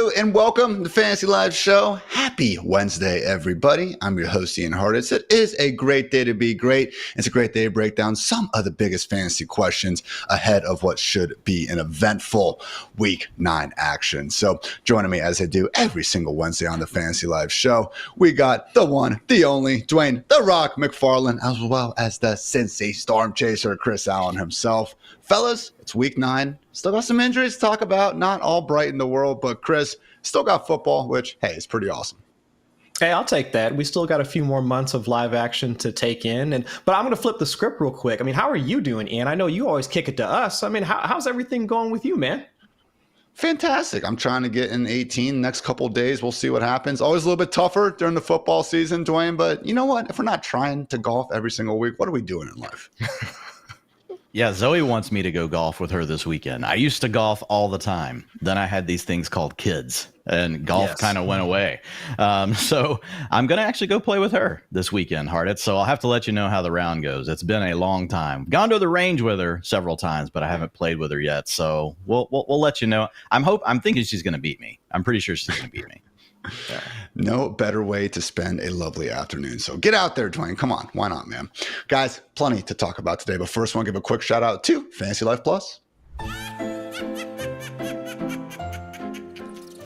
Hello and welcome to Fantasy Live Show. Happy Wednesday, everybody. I'm your host, Ian Hartitz. It is a great day to be great. It's a great day to break down some of the biggest fantasy questions ahead of what should be an eventful Week 9 action. So joining me as I do every single Wednesday on the Fantasy Live Show, we got the one, the only, Dwain, The Rock McFarland, as well as the Cincy Storm Chaser, Chris Allen himself. Fellas, it's Week 9. Still got some injuries to talk about. Not all bright in the world, but Chris, still got football, which, hey, is pretty awesome. Hey, I'll take that. We still got a few more months of live action to take in. But I'm going to flip the script real quick. I mean, how are you doing, Ian? I know you always kick it to us. I mean, how's everything going with you, man? Fantastic. I'm trying to get in 18 next couple of days. We'll see what happens. Always a little bit tougher during the football season, Dwayne. But you know what? If we're not trying to golf every single week, what are we doing in life? Yeah, Zoe wants me to go golf with her this weekend. I used to golf all the time. Then I had these things called kids, and golf kind of went away. So I'm going to actually go play with her this weekend, Hartitz. So I'll have to let you know how the round goes. It's been a long time. Gone to the range with her several times, but I haven't played with her yet. So we'll let you know. I'm thinking she's going to beat me. I'm pretty sure she's going to beat me. Yeah. No better way to spend a lovely afternoon. So get out there, Dwayne. Come on. Why not, man? Guys, plenty to talk about today. But first, I want to give a quick shout out to Fantasy Life Plus.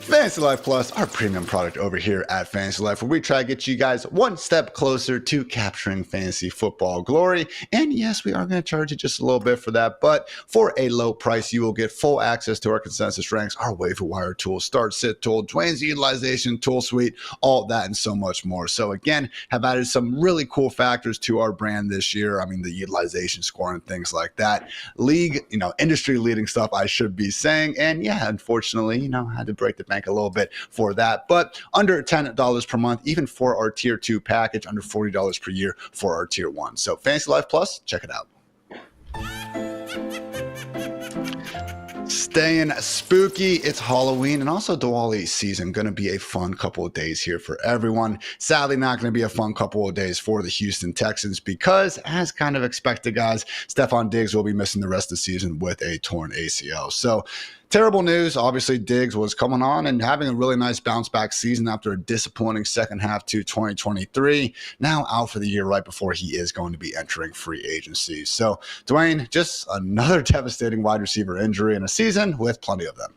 Fantasy Life Plus, our premium product over here at Fantasy Life, where we try to get you guys one step closer to capturing fantasy football glory. And yes, we are going to charge you just a little bit for that, but for a low price, you will get full access to our consensus ranks, our waiver wire tool, start sit tool, Dwayne's utilization tool suite, all that and so much more. So again, have added some really cool factors to our brand this year. I mean, the utilization score and things like that. League, industry leading stuff, I should be saying. And yeah, unfortunately, had to break the bank a little bit for that, but under $10 per month, even for our tier 2 package, under $40 per year for our tier 1. So Fantasy Life Plus, check it out. Staying spooky, it's Halloween and also Diwali season. Going to be a fun couple of days here for everyone. Sadly, not going to be a fun couple of days for the Houston Texans because, as kind of expected, guys, Stefon Diggs will be missing the rest of the season with a torn ACL. So terrible news. Obviously, Diggs was coming on and having a really nice bounce back season after a disappointing second half to 2023. Now out for the year right before he is going to be entering free agency. So, Dwayne, just another devastating wide receiver injury in a season with plenty of them.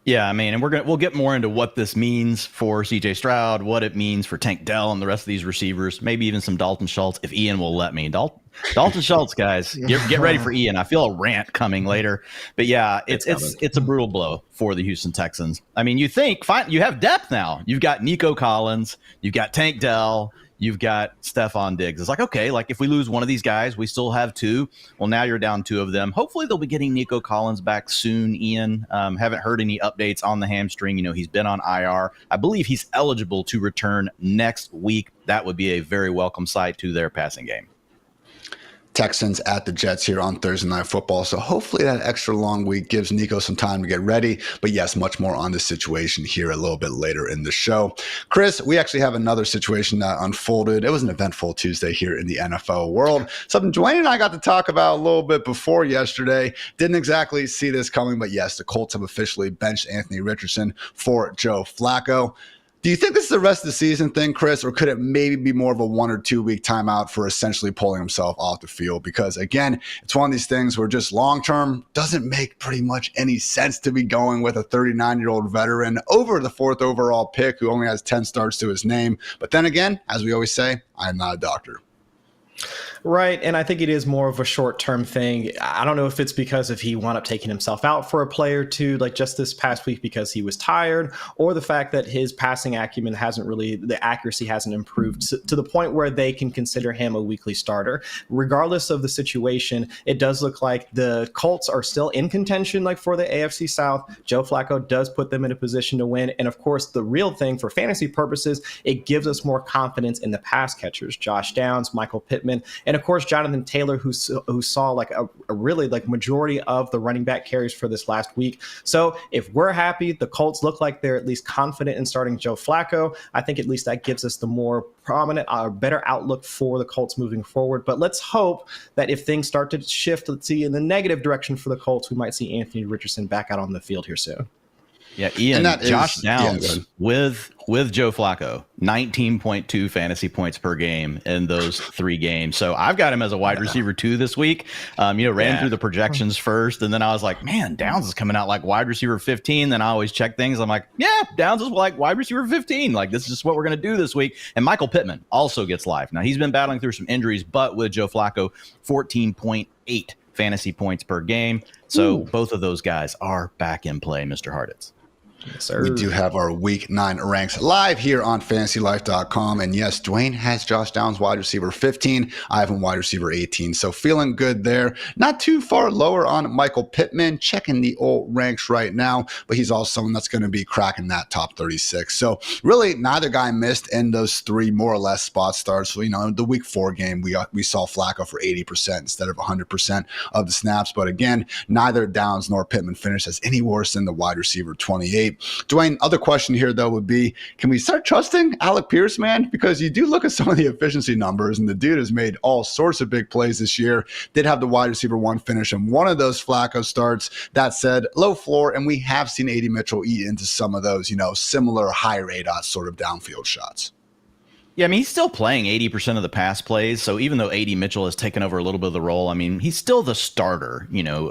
Yeah, I mean, and we'll get more into what this means for CJ Stroud, what it means for Tank Dell and the rest of these receivers, maybe even some Dalton Schultz if Ian will let me. Dalton Schultz, guys, get ready for Ian. I feel a rant coming later, but yeah, it's a brutal blow for the Houston Texans. I mean, you think fine, you have depth now. You've got Nico Collins, you've got Tank Dell, you've got Stefon Diggs. It's like, okay, like if we lose one of these guys, we still have two. Well, now you're down two of them. Hopefully they'll be getting Nico Collins back soon, Ian. Haven't heard any updates on the hamstring. He's been on IR. I believe he's eligible to return next week. That would be a very welcome sight to their passing game. Texans at the Jets here on Thursday Night Football. So hopefully that extra long week gives Nico some time to get ready. But yes, much more on this situation here a little bit later in the show. Chris, we actually have another situation that unfolded. It was an eventful Tuesday here in the NFL world. Something Dwayne and I got to talk about a little bit before yesterday. Didn't exactly see this coming, but yes, the Colts have officially benched Anthony Richardson for Joe Flacco. Do you think this is the rest of the season thing, Chris, or could it maybe be more of a 1 or 2 week timeout for essentially pulling himself off the field? Because again, it's one of these things where just long-term doesn't make pretty much any sense to be going with a 39-year-old veteran over the 4th overall pick who only has 10 starts to his name. But then again, as we always say, I'm not a doctor. Right, and I think it is more of a short-term thing. I don't know if it's because if he wound up taking himself out for a play or two, like just this past week because he was tired, or the fact that his passing acumen the accuracy hasn't improved to the point where they can consider him a weekly starter. Regardless of the situation, it does look like the Colts are still in contention, like for the AFC South. Joe Flacco does put them in a position to win, and of course, the real thing for fantasy purposes, it gives us more confidence in the pass catchers, Josh Downs, Michael Pittman, and of course, Jonathan Taylor, who saw like a really like majority of the running back carries for this last week. So if we're happy, the Colts look like they're at least confident in starting Joe Flacco. I think at least that gives us the more prominent or better outlook for the Colts moving forward. But let's hope that if things start to shift, let's see in the negative direction for the Colts, we might see Anthony Richardson back out on the field here soon. Yeah, Ian, Josh Downs with Joe Flacco, 19.2 fantasy points per game in those 3 games. So I've got him as a wide receiver 2 this week. Ran through the projections first, and then I was like, man, Downs is coming out like wide receiver 15. Then I always check things. I'm like, yeah, Downs is like wide receiver 15. Like, this is just what we're going to do this week. And Michael Pittman also gets live. Now, he's been battling through some injuries, but with Joe Flacco, 14.8 fantasy points per game. So both of those guys are back in play, Mr. Hartitz. Yes, sir. We do have our week 9 ranks live here on FantasyLife.com. And yes, Dwain has Josh Downs wide receiver 15. I have him wide receiver 18. So feeling good there. Not too far lower on Michael Pittman. Checking the old ranks right now. But he's also someone that's going to be cracking that top 36. So really, neither guy missed in those 3 more or less spot starts. So, the week 4 game, we saw Flacco for 80% instead of 100% of the snaps. But again, neither Downs nor Pittman finished as any worse than the wide receiver 28. Dwayne, other question here, though, would be, can we start trusting Alec Pierce, man? Because you do look at some of the efficiency numbers, and the dude has made all sorts of big plays this year. Did have the wide receiver 1 finish in one of those Flacco starts. That said, low floor, and we have seen A.D. Mitchell eat into some of those, similar high rate sort of downfield shots. Yeah, I mean, he's still playing 80% of the pass plays. So even though A.D. Mitchell has taken over a little bit of the role, I mean, he's still the starter,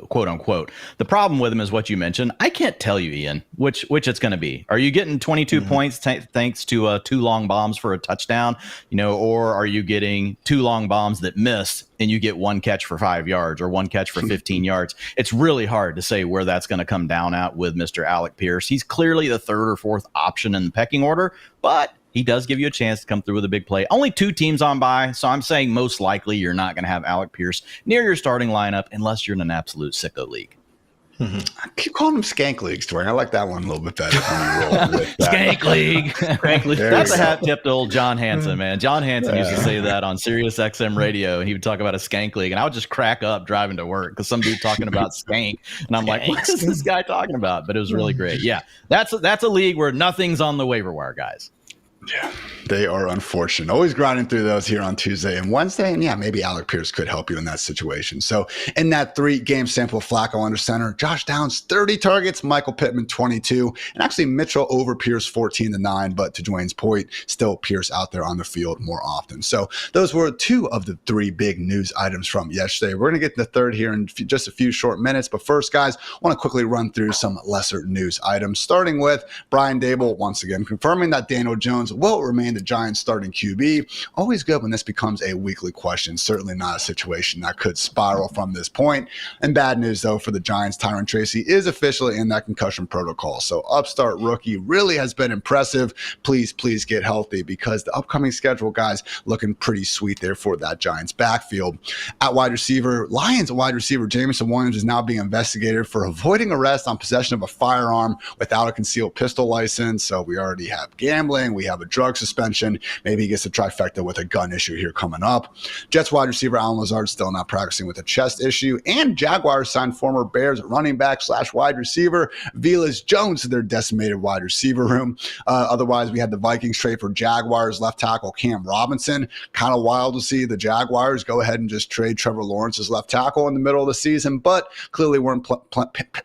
quote unquote. The problem with him is what you mentioned. I can't tell you, Ian, which it's going to be. Are you getting 22 points thanks to 2 long bombs for a touchdown, or are you getting 2 long bombs that miss and you get 1 catch for 5 yards or 1 catch for 15 yards? It's really hard to say where that's going to come down at with Mr. Alec Pierce. He's clearly the 3rd or 4th option in the pecking order, but he does give you a chance to come through with a big play. Only 2 teams on bye, so I'm saying most likely you're not going to have Alec Pierce near your starting lineup unless you're in an absolute sicko league. I keep calling them skank leagues, Dwayne. I like that one a little bit better. Skank league. That's a hat tip to old John Hanson, man. John Hanson used to say that on Sirius XM radio, and he would talk about a skank league, and I would just crack up driving to work because some dude talking about skank, and I'm like, what is this guy talking about? But it was really great. Yeah, that's a league where nothing's on the waiver wire, guys. Yeah, they are unfortunate. Always grinding through those here on Tuesday and Wednesday. And yeah, maybe Alec Pierce could help you in that situation. So in that 3-game sample, Flacco under center, Josh Downs 30 targets, Michael Pittman 22, and actually Mitchell over Pierce 14-9. But to Dwayne's point, still Pierce out there on the field more often. So those were 2 of the 3 big news items from yesterday. We're going to get to the 3rd here in just a few short minutes. But first, guys, I want to quickly run through some lesser news items, starting with Brian Daboll once again confirming that Daniel Jones will remain the Giants starting QB. Always good when this becomes a weekly question. Certainly not a situation that could spiral from this point. And bad news, though, for the Giants, Tyron Tracy is officially in that concussion protocol. So upstart rookie really has been impressive. Please get healthy because the upcoming schedule, guys, looking pretty sweet there for that Giants backfield. At wide receiver, Lions wide receiver Jameson Williams is now being investigated for avoiding arrest on possession of a firearm without a concealed pistol license. So we already have gambling. We have a drug suspension. Maybe he gets a trifecta with a gun issue here coming up. Jets wide receiver Allen Lazard still not practicing with a chest issue. And Jaguars signed former Bears running back / wide receiver Willis Jones to their decimated wide receiver room. Otherwise, we had the Vikings trade for Jaguars left tackle Cam Robinson. Kind of wild to see the Jaguars go ahead and just trade Trevor Lawrence's left tackle in the middle of the season, but clearly weren't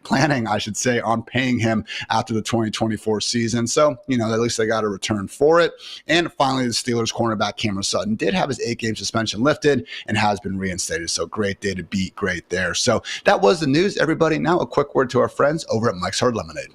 planning, I should say, on paying him after the 2024 season. So, at least they got a return for it. And finally, the Steelers cornerback Cameron Sutton did have his 8-game suspension lifted and has been reinstated. So great day to beat great there. So that was the news, everybody. Now a quick word to our friends over at Mike's Hard Lemonade.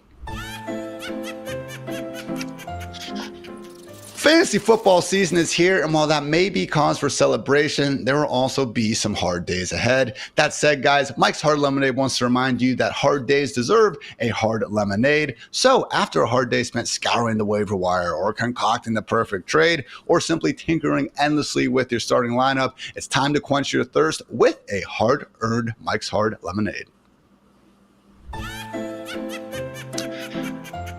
Fantasy football season is here, and while that may be cause for celebration, there will also be some hard days ahead. That said, guys, Mike's Hard Lemonade wants to remind you that hard days deserve a hard lemonade. So after a hard day spent scouring the waiver wire or concocting the perfect trade or simply tinkering endlessly with your starting lineup, it's time to quench your thirst with a hard-earned Mike's Hard Lemonade.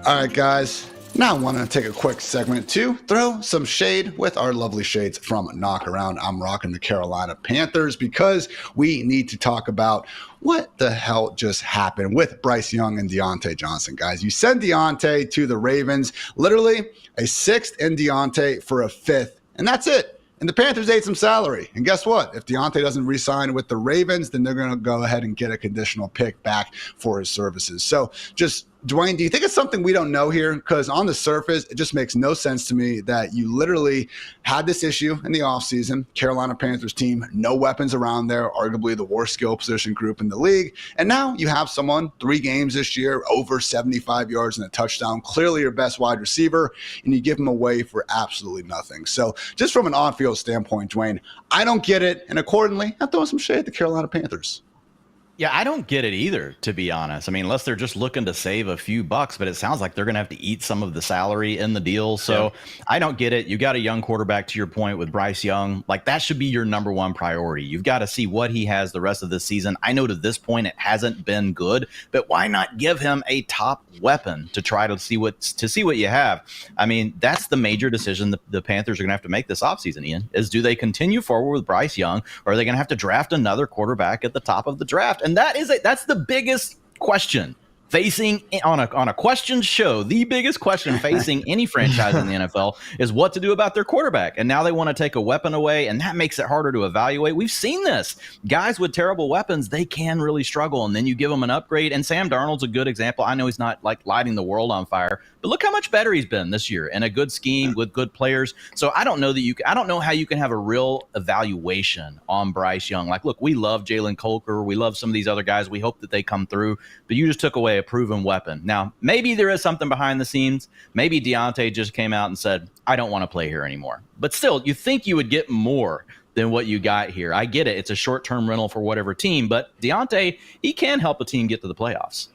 All right, guys. Now I want to take a quick segment to throw some shade with our lovely shades from Knock Around. I'm rocking the Carolina Panthers because we need to talk about what the hell just happened with Bryce Young and Diontae Johnson, guys. You send Diontae to the Ravens, literally a 6th in Diontae for a 5th, and that's it. And the Panthers ate some salary. And guess what? If Diontae doesn't re-sign with the Ravens, then they're going to go ahead and get a conditional pick back for his services. So just Dwayne, do you think it's something we don't know here? Because on the surface, it just makes no sense to me that you literally had this issue in the offseason. Carolina Panthers team, no weapons around there, arguably the worst skill position group in the league. And now you have someone 3 games this year, over 75 yards and a touchdown, clearly your best wide receiver, and you give him away for absolutely nothing. So just from an on-field standpoint, Dwayne, I don't get it. And accordingly, I'm throwing some shade at the Carolina Panthers. Yeah, I don't get it either, to be honest. I mean, unless they're just looking to save a few bucks, but it sounds like they're going to have to eat some of the salary in the deal. So I don't get it. You got a young quarterback, to your point, with Bryce Young. Like, that should be your number one priority. You've got to see what he has the rest of this season. I know to this point it hasn't been good, but why not give him a top weapon to try to see what you have? I mean, that's the major decision the Panthers are going to have to make this offseason, Ian, is do they continue forward with Bryce Young, or are they going to have to draft another quarterback at the top of the draft? And that's the biggest question facing on a question show. The biggest question facing any franchise in the NFL is what to do about their quarterback. And now they want to take a weapon away, and that makes it harder to evaluate. We've seen this. Guys with terrible weapons, they can really struggle, and then you give them an upgrade. And Sam Darnold's a good example. I know he's not like lighting the world on fire, but look how much better he's been this year, and a good scheme with good players. So I don't know how you can have a real evaluation on Bryce Young. Like, look, we love Jalen Coker. We love some of these other guys. We hope that they come through, but you just took away a proven weapon. Now, maybe there is something behind the scenes. Maybe Diontae just came out and said, I don't want to play here anymore. But still, you think you would get more than what you got here. I get it. It's a short-term rental for whatever team, but Diontae, he can help a team get to the playoffs.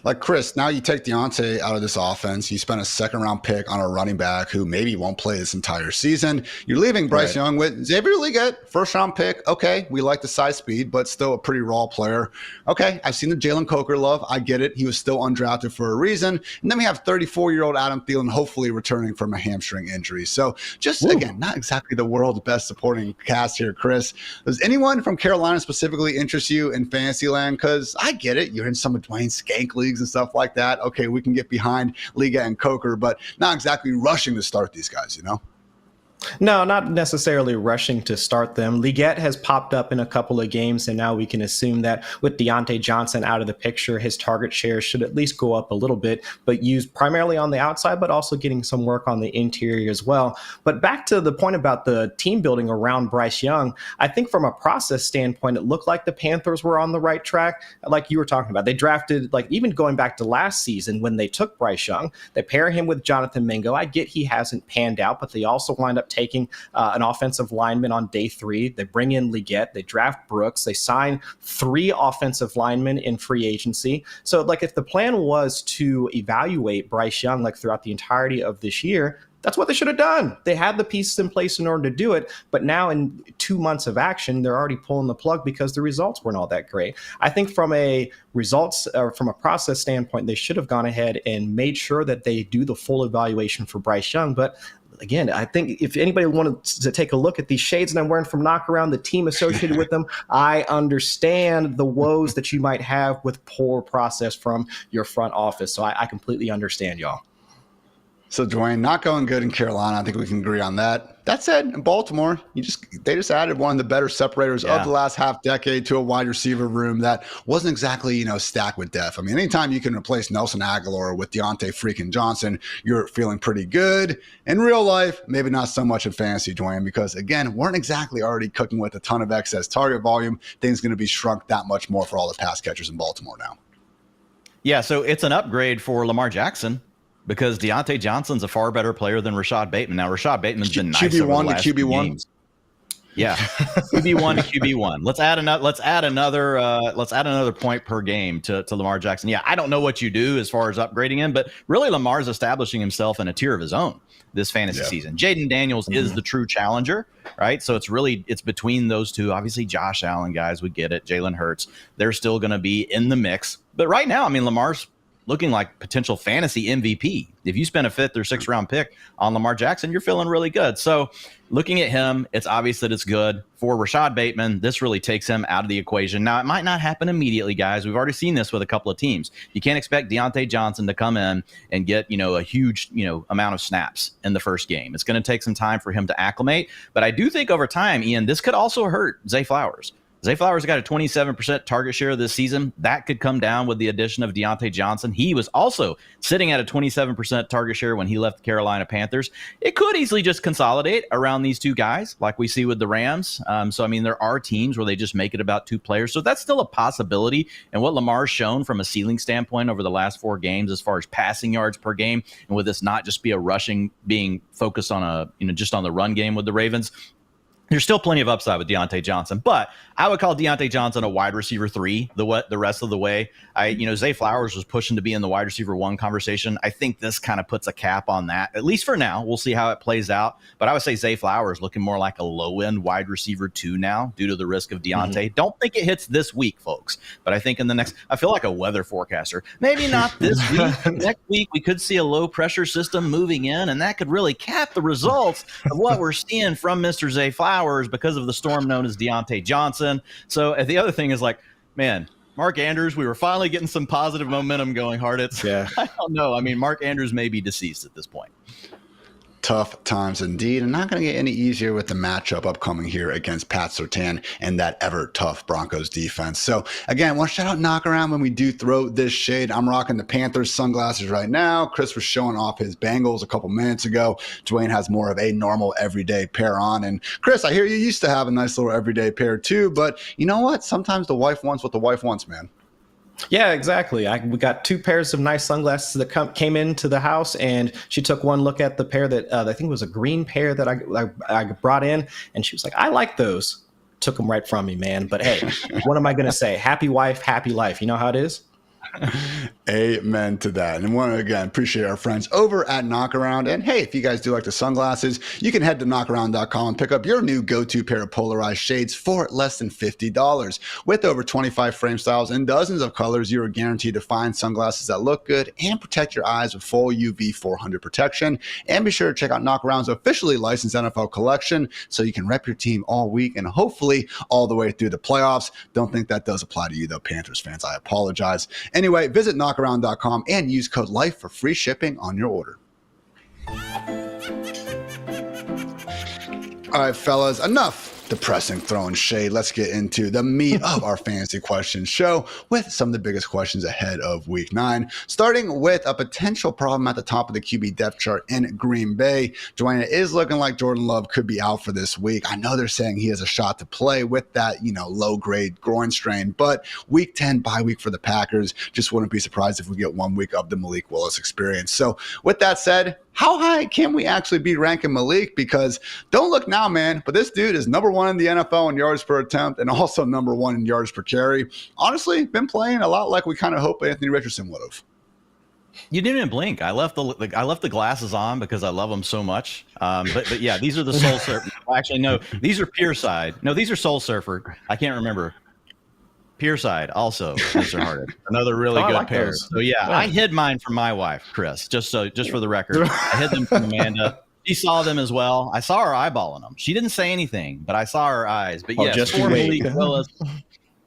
Like, Chris, now you take Diontae out of this offense. You spend a second-round pick on a running back who maybe won't play this entire season. You're leaving Bryce Young with Xavier Legette, first-round pick. Okay, we like the size speed, but still a pretty raw player. Okay, I've seen the Jalen Coker love. I get it. He was still undrafted for a reason. And then we have 34-year-old Adam Thielen hopefully returning from a hamstring injury. So just, again, not exactly the world's best supporting cast here, Chris. Does anyone from Carolina specifically interest you in Fantasyland? Because I get it. You're in some of Dwayne's leagues and stuff like that. Okay, we can get behind Liga and Coker, but not exactly rushing to start these guys, you know? No, not necessarily rushing to start them. Legette has popped up in a couple of games, and now we can assume that with Diontae Johnson out of the picture, his target share should at least go up a little bit, but used primarily on the outside, but also getting some work on the interior as well. But back to the point about the team building around Bryce Young, I think from a process standpoint, it looked like the Panthers were on the right track. Like you were talking about, they drafted, like even going back to last season when they took Bryce Young, they pair him with Jonathan Mingo. I get he hasn't panned out, but they also wind up taking an offensive lineman on day 3. They bring in Legette. They draft Brooks. They sign 3 offensive linemen in free agency. So, like, if the plan was to evaluate Bryce Young, like, throughout the entirety of this year, that's what they should have done. They had the pieces in place in order to do it. But now in 2 months of action, they're already pulling the plug because the results weren't all that great. I think from a results or from a process standpoint, they should have gone ahead and made sure that they do the full evaluation for Bryce Young. But again, I think if anybody wanted to take a look at these shades that I'm wearing from Knock Around, the team associated with them, I understand the woes that you might have with poor process from your front office. So I completely understand, y'all. So, Dwayne, not going good in Carolina. I think we can agree on that. That said, in Baltimore, they just added one of the better separators of the last half decade to a wide receiver room that wasn't exactly, stacked with depth. I mean, anytime you can replace Nelson Aguilar with Diontae freaking Johnson, you're feeling pretty good. In real life, maybe not so much in fantasy, Dwayne, because, again, weren't exactly already cooking with a ton of excess target volume. Things going to be shrunk that much more for all the pass catchers in Baltimore now. Yeah, so it's an upgrade for Lamar Jackson, because Diontae Johnson's a far better player than Rashad Bateman. Now, Rashad Bateman's been nice over the last few games. Yeah, QB1 to QB1. Let's add another point per game to Lamar Jackson. Yeah, I don't know what you do as far as upgrading him, but really Lamar's establishing himself in a tier of his own this fantasy season. Jaden Daniels is the true challenger, right? So it's between those two. Obviously, Josh Allen guys would get it. Jalen Hurts, they're still going to be in the mix. But right now, I mean, Lamar's looking like potential fantasy MVP. If you spend a 5th or 6th round pick on Lamar Jackson, you're feeling really good. So looking at him, it's obvious that it's good. For Rashad Bateman, this really takes him out of the equation. Now, it might not happen immediately, guys. We've already seen this with a couple of teams. You can't expect Diontae Johnson to come in and get, a huge, amount of snaps in the first game. It's going to take some time for him to acclimate. But I do think over time, Ian, this could also hurt Zay Flowers. Zay Flowers got a 27% target share this season. That could come down with the addition of Diontae Johnson. He was also sitting at a 27% target share when he left the Carolina Panthers. It could easily just consolidate around these two guys like we see with the Rams. So, I mean, there are teams where they just make it about two players. So that's still a possibility. And what Lamar's shown from a ceiling standpoint over the last 4 games as far as passing yards per game, and with this not just be a rushing, being focused on just on the run game with the Ravens, there's still plenty of upside with Diontae Johnson, but I would call Diontae Johnson a wide receiver 3 the rest of the way. Zay Flowers was pushing to be in the wide receiver 1 conversation. I think this kind of puts a cap on that, at least for now. We'll see how it plays out, but I would say Zay Flowers looking more like a low-end wide receiver 2 now due to the risk of Diontae. Don't think it hits this week, folks, but I think in the next, I feel like a weather forecaster. Maybe not this week. Next week, we could see a low-pressure system moving in, and that could really cap the results of what we're seeing from Mr. Zay Flowers because of the storm known as Diontae Johnson. So the other thing is man, Mark Andrews, we were finally getting some positive momentum going, Hartitz. Yeah. I don't know. I mean, Mark Andrews may be deceased at this point. Tough times indeed, and not going to get any easier with the matchup upcoming here against Pat Surtain and that ever tough Broncos defense. So again, I want to shout out Knock Around when we do throw this shade. I'm rocking the Panthers sunglasses right now. Chris was showing off his Bengals a couple minutes ago. Dwayne has more of a normal everyday pair on. And Chris, I hear you used to have a nice little everyday pair too, but you know what? Sometimes the wife wants what the wife wants, man. Yeah, exactly. We got 2 pairs of nice sunglasses that came into the house, and she took one look at the pair that I think was a green pair that I brought in, and she was like, I like those. Took them right from me, man. But hey, what am I going to say? Happy wife, happy life. You know how it is? Amen to that. And want to again appreciate our friends over at Knockaround. And hey, if you guys do like the sunglasses, you can head to knockaround.com and pick up your new go-to pair of polarized shades for less than $50. With over 25 frame styles and dozens of colors, you are guaranteed to find sunglasses that look good and protect your eyes with full UV 400 protection. And be sure to check out Knockaround's officially licensed NFL collection so you can rep your team all week and hopefully all the way through the playoffs. Don't think that does apply to you though, Panthers fans. I apologize. Anyway, visit knockaround.com and use code LIFE for free shipping on your order. All right, fellas, enough depressing throwing shade. Let's get into the meat of our fantasy questions show with some of the biggest questions ahead of week 9, starting with a potential problem at the top of the QB depth chart in Green Bay. Dwayne, it is looking like Jordan Love could be out for this week. I know they're saying he has a shot to play with that, low grade groin strain, but week 10 bye week for the Packers. Just wouldn't be surprised if we get 1 week of the Malik Willis experience. So with that said, how high can we actually be ranking Malik? Because don't look now, man, but this dude is number 1 in the NFL in yards per attempt and also number 1 in yards per carry. Honestly, been playing a lot like we kind of hoped Anthony Richardson would have. You didn't even blink. I left the glasses on because I love them so much. But yeah, these are the Soul Surfer. Actually, no, these are Pure Side. No, these are Soul Surfer. I can't remember. Pure Side also, Mr. Hartitz. Another really good like pair. those. So yeah, I hid mine from my wife, Chris. Just for the record, I hid them from Amanda. She saw them as well. I saw her eyeballing them. She didn't say anything, but I saw her eyes. But yes, just for wait. Malik Willis.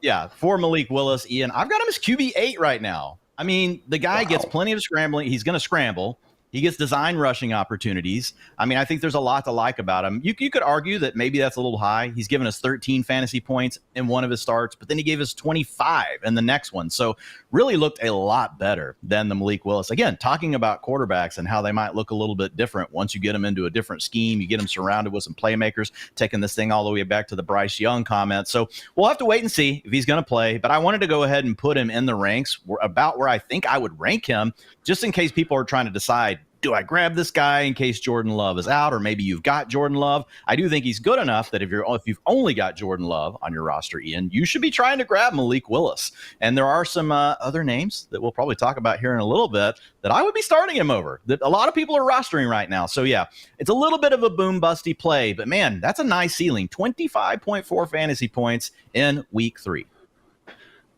Yeah, for Malik Willis, Ian, I've got him as QB8 right now. I mean, the guy gets plenty of scrambling. He's going to scramble. He gets design rushing opportunities. I mean, I think there's a lot to like about him. You could argue that maybe that's a little high. He's given us 13 fantasy points in one of his starts, but then he gave us 25 in the next one. So really looked a lot better than the Malik Willis. Again, talking about quarterbacks and how they might look a little bit different once you get them into a different scheme. You get them surrounded with some playmakers, taking this thing all the way back to the Bryce Young comment. So we'll have to wait and see if he's going to play. But I wanted to go ahead and put him in the ranks about where I think I would rank him, just in case people are trying to decide, do I grab this guy in case Jordan Love is out, or maybe you've got Jordan Love? I do think he's good enough that if you've only got Jordan Love on your roster, Ian, you should be trying to grab Malik Willis. And there are some other names that we'll probably talk about here in a little bit that I would be starting him over, that a lot of people are rostering right now. So yeah, it's a little bit of a boom busty play, but man, that's a nice ceiling. 25.4 fantasy points in week 3.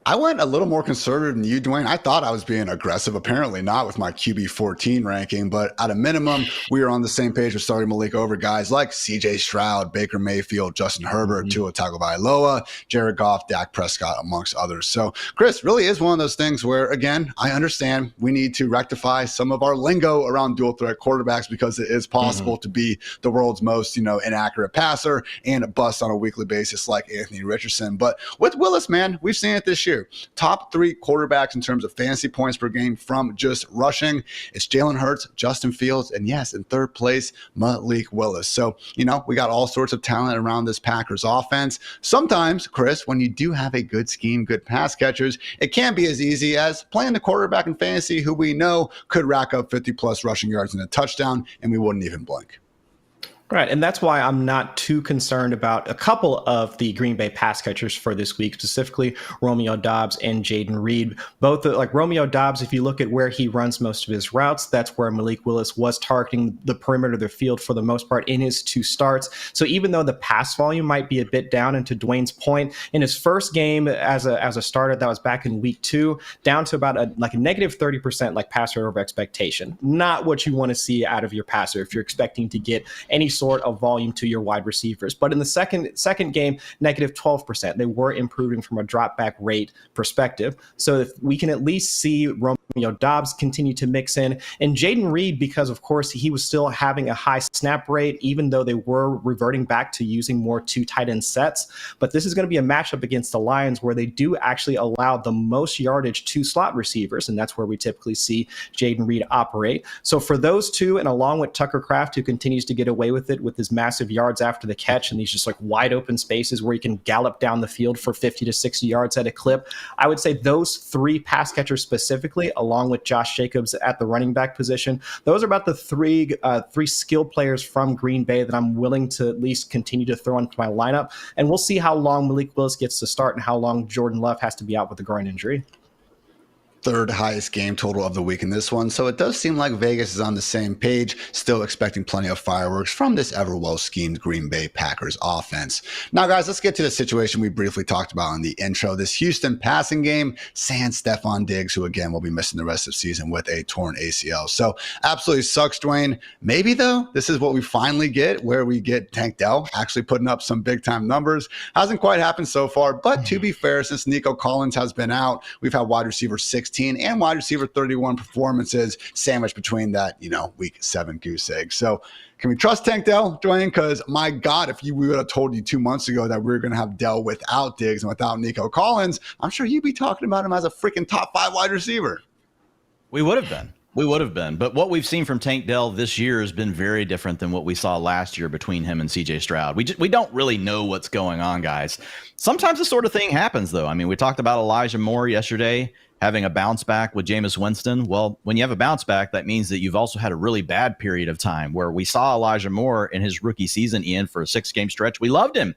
I went a little more conservative than you, Dwayne. I thought I was being aggressive. Apparently not with my QB 14 ranking, but at a minimum, we are on the same page with starting Malik over guys like CJ Stroud, Baker Mayfield, Justin Herbert, Tua Tagovailoa, Jared Goff, Dak Prescott, amongst others. So, Chris, really is one of those things where, again, I understand we need to rectify some of our lingo around dual threat quarterbacks because it is possible to be the world's most, inaccurate passer and a bust on a weekly basis like Anthony Richardson. But with Willis, man, we've seen it this year. Top 3 quarterbacks in terms of fantasy points per game from just rushing. It's Jalen Hurts, Justin Fields, and yes, in third place, Malik Willis. So, we got all sorts of talent around this Packers offense. Sometimes, Chris, when you do have a good scheme, good pass catchers, it can't be as easy as playing the quarterback in fantasy who we know could rack up 50-plus rushing yards and a touchdown, and we wouldn't even blink. Right, and that's why I'm not too concerned about a couple of the Green Bay pass catchers for this week, specifically Romeo Doubs and Jaden Reed. Both, like Romeo Doubs, if you look at where he runs most of his routes, that's where Malik Willis was targeting the perimeter of the field for the most part in his 2 starts. So even though the pass volume might be a bit down, and to Dwayne's point, in his first game as a starter, that was back in week 2, down to about a negative 30% passer over expectation. Not what you want to see out of your passer if you're expecting to get any sort of volume to your wide receivers. But in the second game, negative 12%. They were improving from a drop back rate perspective. So if we can at least see Romeo Doubs continue to mix in, and Jaden Reed, because of course he was still having a high snap rate, even though they were reverting back to using more 2 tight end sets. But this is going to be a matchup against the Lions where they do actually allow the most yardage to slot receivers, and that's where we typically see Jaden Reed operate. So for those 2, and along with Tucker Kraft, who continues to get away with it with his massive yards after the catch and these just wide open spaces where he can gallop down the field for 50 to 60 yards at a clip, I would say those 3 pass catchers specifically, along with Josh Jacobs at the running back position, those are about the three skill players from Green Bay that I'm willing to at least continue to throw into my lineup. And we'll see how long Malik Willis gets to start and how long Jordan Love has to be out with a groin injury. Third highest game total of the week in this one. So it does seem like Vegas is on the same page, still expecting plenty of fireworks from this ever well-schemed Green Bay Packers offense. Now, guys, let's get to the situation we briefly talked about in the intro. This Houston passing game, sans Stefon Diggs, who again will be missing the rest of the season with a torn ACL. So absolutely sucks, Dwayne. Maybe, though, this is what we finally get, where we get Tank Dell actually putting up some big-time numbers. Hasn't quite happened so far, but to be fair, since Nico Collins has been out, we've had wide receiver 16 and wide receiver 31 performances sandwiched between that, week 7 goose egg. So can we trust Tank Dell, Dwayne? Because my God, if we would have told you 2 months ago that we were going to have Dell without Diggs and without Nico Collins, I'm sure you'd be talking about him as a freaking top 5 wide receiver. We would have been. But what we've seen from Tank Dell this year has been very different than what we saw last year between him and CJ Stroud. We don't really know what's going on, guys. Sometimes this sort of thing happens, though. I mean, we talked about Elijah Moore yesterday having a bounce back with Jameis Winston. Well, when you have a bounce back, that means that you've also had a really bad period of time where we saw Elijah Moore in his rookie season, Ian, for a 6-game stretch. We loved him.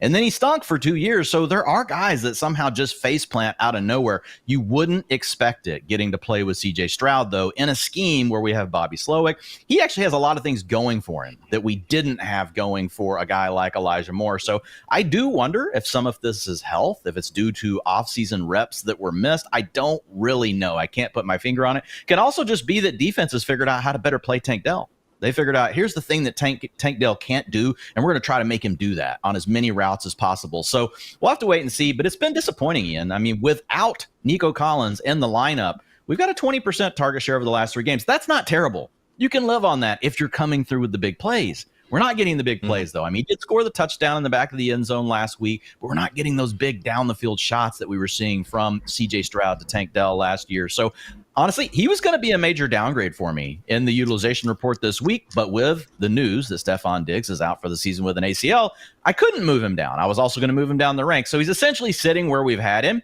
And then he stunk for 2 years. So there are guys that somehow just faceplant out of nowhere. You wouldn't expect it getting to play with CJ Stroud, though, in a scheme where we have Bobby Slowick. He actually has a lot of things going for him that we didn't have going for a guy like Elijah Moore. So I do wonder if some of this is health, if it's due to offseason reps that were missed. I don't really know. I can't put my finger on it. It can also just be that defenses figured out how to better play Tank Dell. They figured out, here's the thing that Tank Dell can't do, and we're going to try to make him do that on as many routes as possible. So we'll have to wait and see, but it's been disappointing, Ian. I mean, without Nico Collins in the lineup, we've got a 20% target share over the last 3 games. That's not terrible. You can live on that if you're coming through with the big plays. We're not getting the big plays, though. I mean, he did score the touchdown in the back of the end zone last week, but we're not getting those big down-the-field shots that we were seeing from C.J. Stroud to Tank Dell last year. So, honestly, he was going to be a major downgrade for me in the utilization report this week, but with the news that Stefon Diggs is out for the season with an ACL, I couldn't move him down. I was also going to move him down the ranks. So he's essentially sitting where we've had him.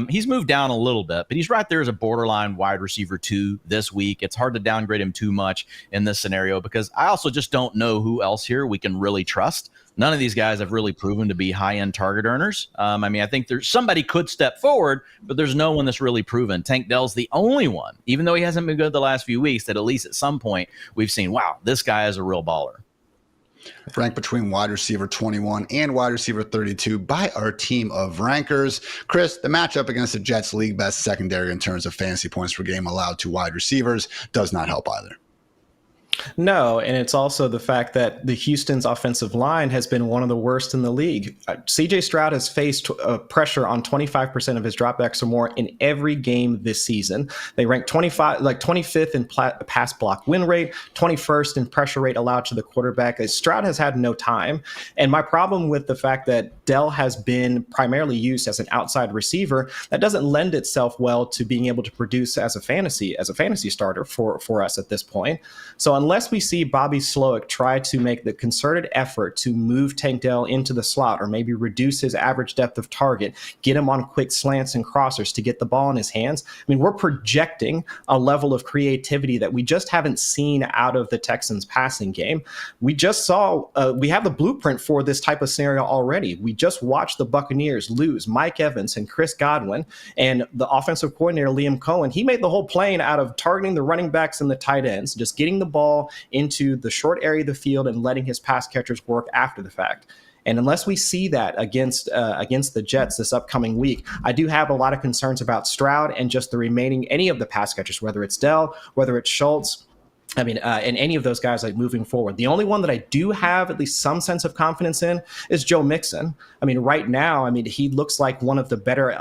He's moved down a little bit, but he's right there as a borderline wide receiver 2 this week. It's hard to downgrade him too much in this scenario because I also just don't know who else here we can really trust. None of these guys have really proven to be high-end target earners. I mean, I think there's somebody could step forward, but there's no one that's really proven. Tank Dell's the only one, even though he hasn't been good the last few weeks, that at least at some point we've seen, wow, this guy is a real baller. ranked between wide receiver 21 and wide receiver 32 by our team of rankers. Chris, the matchup against the Jets' league best secondary in terms of fantasy points per game allowed to wide receivers does not help either. No, and it's also the fact that the Houston's offensive line has been one of the worst in the league. CJ Stroud has faced pressure on 25% of his dropbacks or more in every game this season. They rank 25th in pass block win rate, 21st in pressure rate allowed to the quarterback. Stroud has had no time. And my problem with the fact that Dell has been primarily used as an outside receiver, that doesn't lend itself well to being able to produce as a fantasy starter for us at this point. So unless we see Bobby Slowick try to make the concerted effort to move Tank Dell into the slot or maybe reduce his average depth of target, get him on quick slants and crossers to get the ball in his hands, I mean, we're projecting a level of creativity that we just haven't seen out of the Texans passing game. We just saw, we have the blueprint for this type of scenario already. We just watched the Buccaneers lose Mike Evans and Chris Godwin, and the offensive coordinator, Liam Cohen, he made the whole plan out of targeting the running backs and the tight ends, just getting the ball into the short area of the field and letting his pass catchers work after the fact. And unless we see that against the Jets this upcoming week, I do have a lot of concerns about Stroud and just the remaining, any of the pass catchers, whether it's Dell, whether it's Schultz, and any of those guys moving forward. The only one that I do have at least some sense of confidence in is Joe Mixon. I mean, right now, he looks like one of the better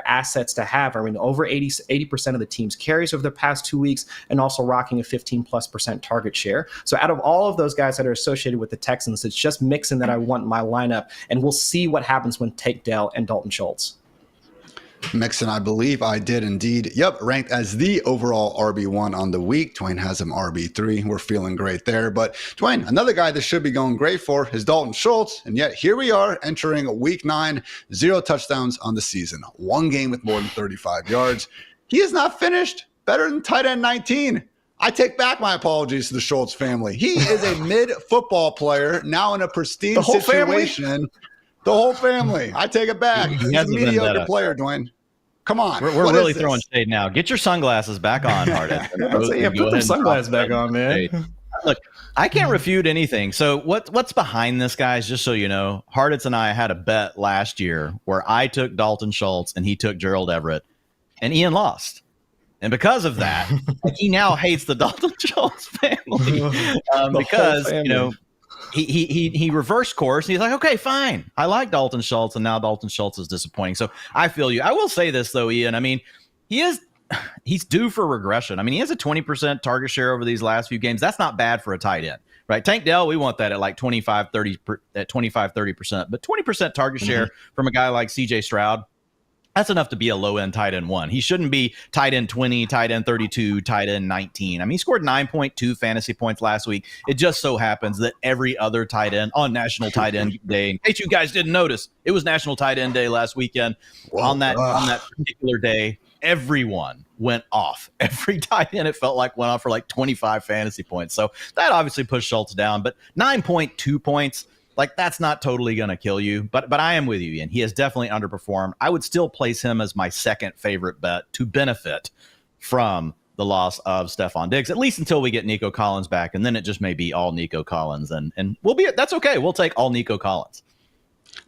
assets to have. I mean, over 80% of the team's carries over the past 2 weeks and also rocking a 15+% target share. So out of all of those guys that are associated with the Texans, it's just Mixon that I want in my lineup. And we'll see what happens when Tank Dell and Dalton Schultz. Mixon, I believe I did indeed. Yep, ranked as the overall RB1 on the week. Dwayne has him RB3. We're feeling great there. But Dwayne, another guy that should be going great for is Dalton Schultz. And yet here we are entering week 9, 0 touchdowns on the season. 1 game with more than 35 yards. He is not finished better than tight end 19. I take back my apologies to the Schultz family. He is a mid-football player now in a pristine situation. Family? The whole family. I take it back. He's a mediocre player, Dwayne. Come on. We're really throwing shade now. Get your sunglasses back on, Hartitz. Put them sunglasses back on, man. Look, I can't refute anything. So what's behind this, guys, just so you know, Hartitz and I had a bet last year where I took Dalton Schultz and he took Gerald Everett, and Ian lost. And because of that, he now hates the Dalton Schultz family because, he reversed course. And he's like, okay, fine. I like Dalton Schultz, and now Dalton Schultz is disappointing. So I feel you. I will say this, though, Ian. I mean, he's due for regression. I mean, he has a 20% target share over these last few games. That's not bad for a tight end, right? Tank Dell, we want that at like 25-30%. But 20% target share from a guy like CJ Stroud, that's enough to be a low-end tight end 1. He shouldn't be tight end 20, tight end 32, tight end 19. I mean, he scored 9.2 fantasy points last week. It just so happens that every other tight end on National Tight End Day, in case you guys didn't notice, it was National Tight End Day last weekend. Whoa, on that particular day, everyone went off. Every tight end, it felt like, went off for like 25 fantasy points. So that obviously pushed Schultz down, but 9.2 points, like, that's not totally going to kill you, but I am with you, Ian. He has definitely underperformed. I would still place him as my second favorite bet to benefit from the loss of Stefon Diggs, at least until we get Nico Collins back, and then it just may be all Nico Collins, and that's okay. We'll take all Nico Collins.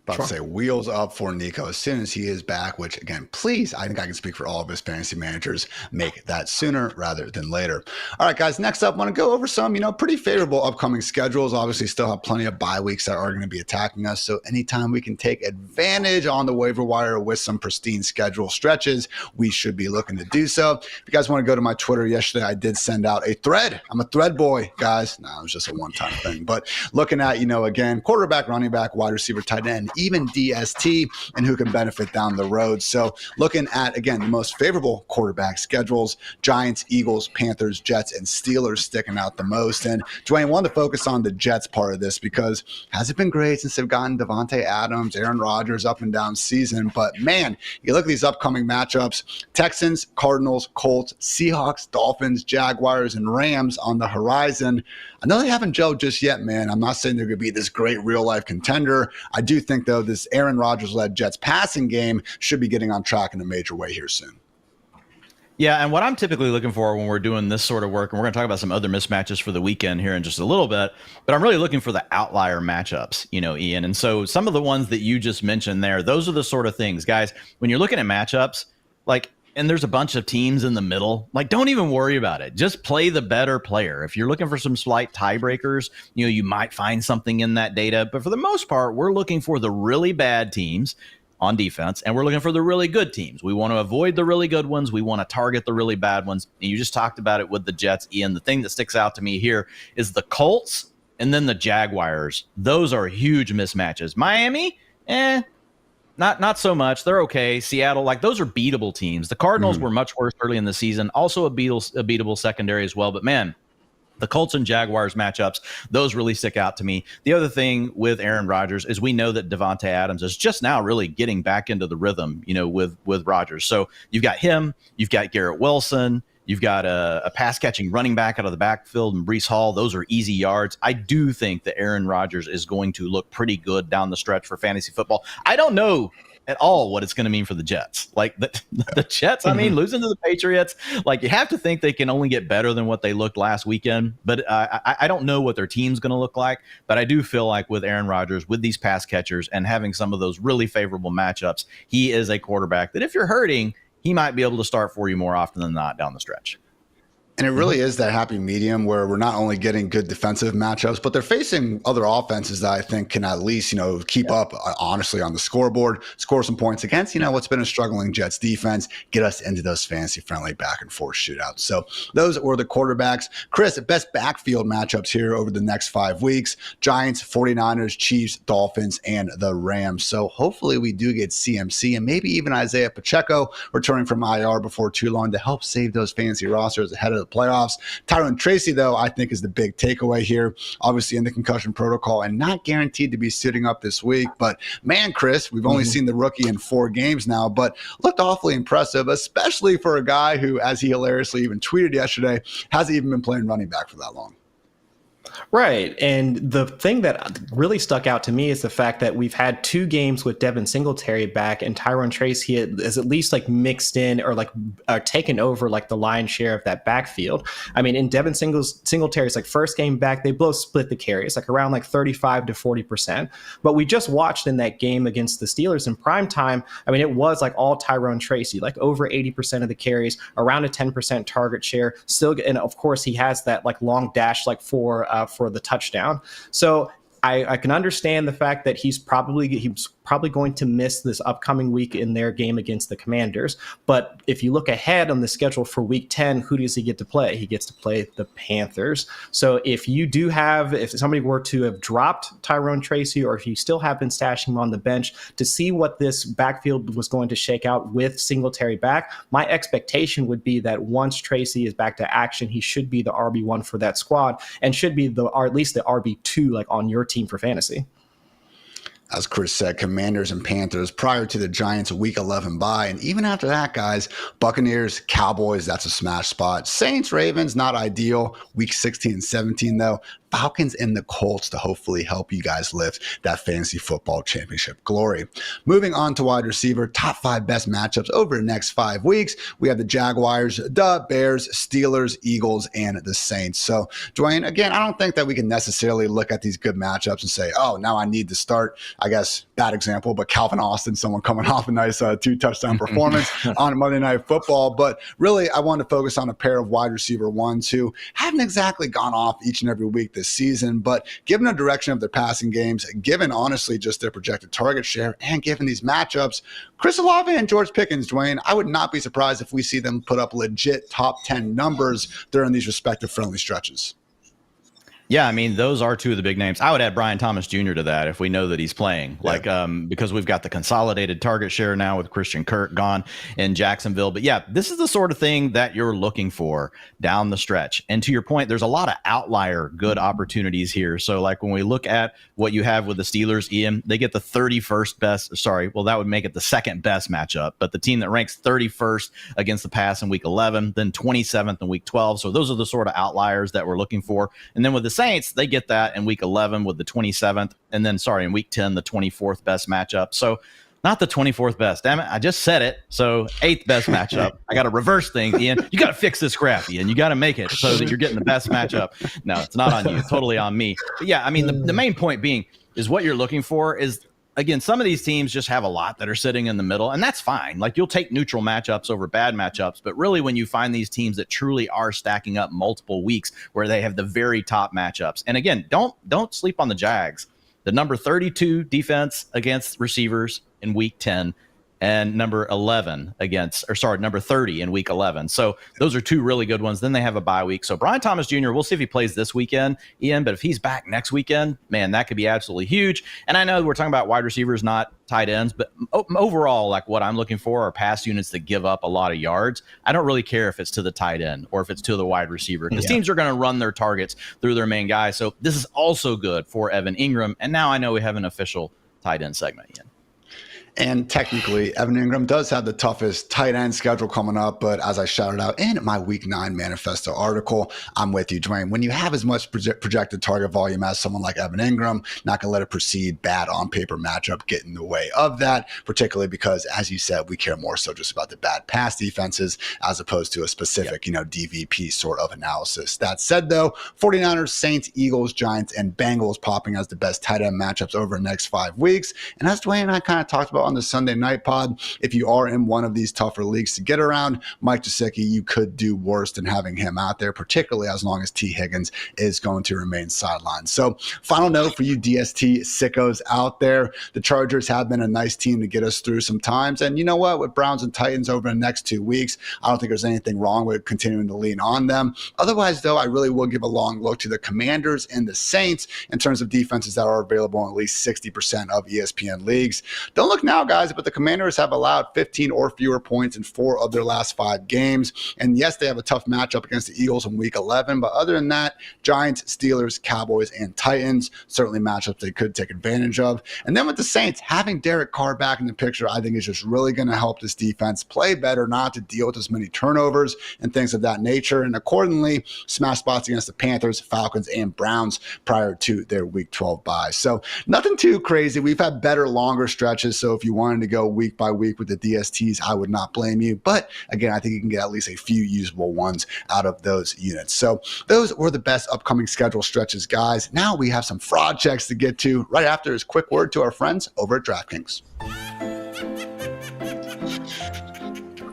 About to say wheels up for Nico as soon as he is back, which again, please, I think I can speak for all of his fantasy managers, make that sooner rather than later. All right, guys, next up, I want to go over some, pretty favorable upcoming schedules. Obviously, still have plenty of bye weeks that are going to be attacking us. So anytime we can take advantage on the waiver wire with some pristine schedule stretches, we should be looking to do so. If you guys want to go to my Twitter yesterday, I did send out a thread. I'm a thread boy, guys. No, it was just a one-time thing. But looking at, again, quarterback, running back, wide receiver, tight end, even DST, and who can benefit down the road. So looking at, again, the most favorable quarterback schedules, Giants, Eagles, Panthers, Jets, and Steelers sticking out the most. And Dwayne, wanted to focus on the Jets part of this because hasn't been great since they've gotten Devontae Adams, Aaron Rodgers up and down season. But man, you look at these upcoming matchups, Texans, Cardinals, Colts, Seahawks, Dolphins, Jaguars, and Rams on the horizon. I know they haven't gelled just yet, man. I'm not saying they're going to be this great real-life contender. I do think, though, this Aaron Rodgers-led Jets passing game should be getting on track in a major way here soon. Yeah, and what I'm typically looking for when we're doing this sort of work, and we're going to talk about some other mismatches for the weekend here in just a little bit, but I'm really looking for the outlier matchups, Ian. And so some of the ones that you just mentioned there, those are the sort of things, guys, when you're looking at matchups, like, and there's a bunch of teams in the middle, like, don't even worry about it. Just play the better player. If you're looking for some slight tiebreakers, you might find something in that data. But for the most part, we're looking for the really bad teams on defense, and we're looking for the really good teams. We want to avoid the really good ones. We want to target the really bad ones. And you just talked about it with the Jets, Ian. The thing that sticks out to me here is the Colts and then the Jaguars. Those are huge mismatches. Miami, not so much. They're okay. Seattle, like, those are beatable teams. The Cardinals were much worse early in the season. Also a beatable secondary as well. But, man, the Colts and Jaguars matchups, those really stick out to me. The other thing with Aaron Rodgers is we know that Devontae Adams is just now really getting back into the rhythm, with Rodgers. So you've got him, you've got Garrett Wilson, you've got a pass-catching running back out of the backfield and Breece Hall. Those are easy yards. I do think that Aaron Rodgers is going to look pretty good down the stretch for fantasy football. I don't know at all what it's going to mean for the Jets. Like the Jets, losing to the Patriots, like, you have to think they can only get better than what they looked last weekend. But I don't know what their team's going to look like. But I do feel like with Aaron Rodgers, with these pass catchers and having some of those really favorable matchups, he is a quarterback that if you're hurting, he might be able to start for you more often than not down the stretch. And it really is that happy medium where we're not only getting good defensive matchups, but they're facing other offenses that I think can at least, keep up honestly on the scoreboard, score some points against, what's been a struggling Jets defense, get us into those fantasy friendly back and forth shootouts. So those were the quarterbacks. Chris, best backfield matchups here over the next 5 weeks: Giants, 49ers, Chiefs, Dolphins, and the Rams. So hopefully we do get CMC and maybe even Isaiah Pacheco returning from IR before too long to help save those fantasy rosters ahead of the playoffs. Tyrone Tracy, though, I think is the big takeaway here, obviously in the concussion protocol and not guaranteed to be suiting up this week. But man, Chris, we've only seen the rookie in 4 games now, but looked awfully impressive, especially for a guy who, as he hilariously even tweeted yesterday, hasn't even been playing running back for that long. Right. And the thing that really stuck out to me is the fact that we've had 2 games with Devin Singletary back, and Tyrone Tracy has at least mixed in or taken over the lion's share of that backfield. I mean, in Devin Singletary's first game back, they both split the carries around 35 to 40%. But we just watched in that game against the Steelers in prime time. I mean, it was all Tyrone Tracy, over 80% of the carries, around a 10% target share. Still, and of course, he has that long dash for the touchdown. So I can understand the fact that he's probably going to miss this upcoming week in their game against the Commanders. But if you look ahead on the schedule for week 10, who does he get to play? He gets to play the Panthers. So if somebody were to have dropped Tyrone Tracy, or if you still have been stashing him on the bench, to see what this backfield was going to shake out with Singletary back, my expectation would be that once Tracy is back to action, he should be the RB1 for that squad and should be or at least the RB2 on your team for fantasy. As Chris said, Commanders and Panthers prior to the Giants Week 11 bye. And even after that, guys, Buccaneers, Cowboys, that's a smash spot. Saints, Ravens, not ideal. Week 16 and 17, though. Falcons and the Colts to hopefully help you guys lift that fantasy football championship glory. Moving on to wide receiver, top 5 best matchups over the next 5 weeks. We have the Jaguars, the Bears, Steelers, Eagles, and the Saints. So, Dwain, again, I don't think that we can necessarily look at these good matchups and say, oh, now I need to start, I guess, bad example, but Calvin Austin, someone coming off a nice 2-touchdown performance on Monday Night Football. But really, I want to focus on a pair of wide receiver ones who haven't exactly gone off each and every week this season, but given the direction of their passing games, given honestly just their projected target share, and given these matchups, Chris Olave and George Pickens, Dwain, I would not be surprised if we see them put up legit top 10 numbers during these respective friendly stretches. Yeah, I mean, those are 2 of the big names. I would add Brian Thomas Jr. to that if we know that he's playing, because we've got the consolidated target share now with Christian Kirk gone in Jacksonville. But yeah, this is the sort of thing that you're looking for down the stretch. And to your point, there's a lot of outlier good opportunities here. So when we look at what you have with the Steelers, Ian, they get the 31st best. Sorry, well, that would make it the second best matchup. But the team that ranks 31st against the pass in week 11, then 27th in week 12. So those are the sort of outliers that we're looking for. And then with the Saints, they get that in week 11 with the 27th, and then in week 10 the 24th best matchup. So Not the 24th best. Damn it. I just said it. So 8th best matchup. I got to reverse things, Ian. You got to fix this graph, Ian. You got to make it so that you're getting the best matchup. No, it's not on you. Totally on me. But yeah, I mean, the main point being is what you're looking for is, again, some of these teams just have a lot that are sitting in the middle, and that's fine. Like, you'll take neutral matchups over bad matchups, but really when you find these teams that truly are stacking up multiple weeks where they have the very top matchups. And again, don't sleep on the Jags. The number 32 defense against receivers in week 10 and number 30 in week 11. So those are two really good ones. Then they have a bye week. So Brian Thomas Jr., we'll see if he plays this weekend, Ian, but if he's back next weekend, man, that could be absolutely huge. And I know we're talking about wide receivers, not tight ends, but overall, like, what I'm looking for are pass units that give up a lot of yards. I don't really care if it's to the tight end or if it's to the wide receiver, because teams are going to run their targets through their main guy. So this is also good for Evan Ingram. And now I know we have an official tight end segment, Ian. And technically, Evan Ingram does have the toughest tight end schedule coming up. But as I shouted out in my Week 9 manifesto article, I'm with you, Dwain. When you have as much projected target volume as someone like Evan Ingram, not going to let a perceived bad on-paper matchup get in the way of that, particularly because, as you said, we care more so just about the bad pass defenses as opposed to a specific, DVP sort of analysis. That said, though, 49ers, Saints, Eagles, Giants, and Bengals popping as the best tight end matchups over the next 5 weeks. And as Dwain and I kind of talked about on the Sunday night pod, if you are in one of these tougher leagues to get around, Mike Gesicki, you could do worse than having him out there, particularly as long as T. Higgins is going to remain sidelined. So final note for you DST sickos out there, the Chargers have been a nice team to get us through some times. And you know what? With Browns and Titans over the next 2 weeks, I don't think there's anything wrong with continuing to lean on them. Otherwise, though, I really will give a long look to the Commanders and the Saints in terms of defenses that are available in at least 60% of ESPN leagues. Don't look now, guys, but the Commanders have allowed 15 or fewer points in 4 of their last 5 games. And yes, they have a tough matchup against the Eagles in week 11. But other than that, Giants, Steelers, Cowboys, and Titans, certainly matchups they could take advantage of. And then with the Saints, having Derek Carr back in the picture, I think is just really going to help this defense play better, not to deal with as many turnovers and things of that nature. And accordingly, smash spots against the Panthers, Falcons, and Browns prior to their week 12 bye. So nothing too crazy. We've had better, longer stretches. So if you wanted to go week by week with the DSTs, I would not blame you. But again, I think you can get at least a few usable ones out of those units. So those were the best upcoming schedule stretches, guys. Now we have some fraud checks to get to right after this quick word to our friends over at DraftKings.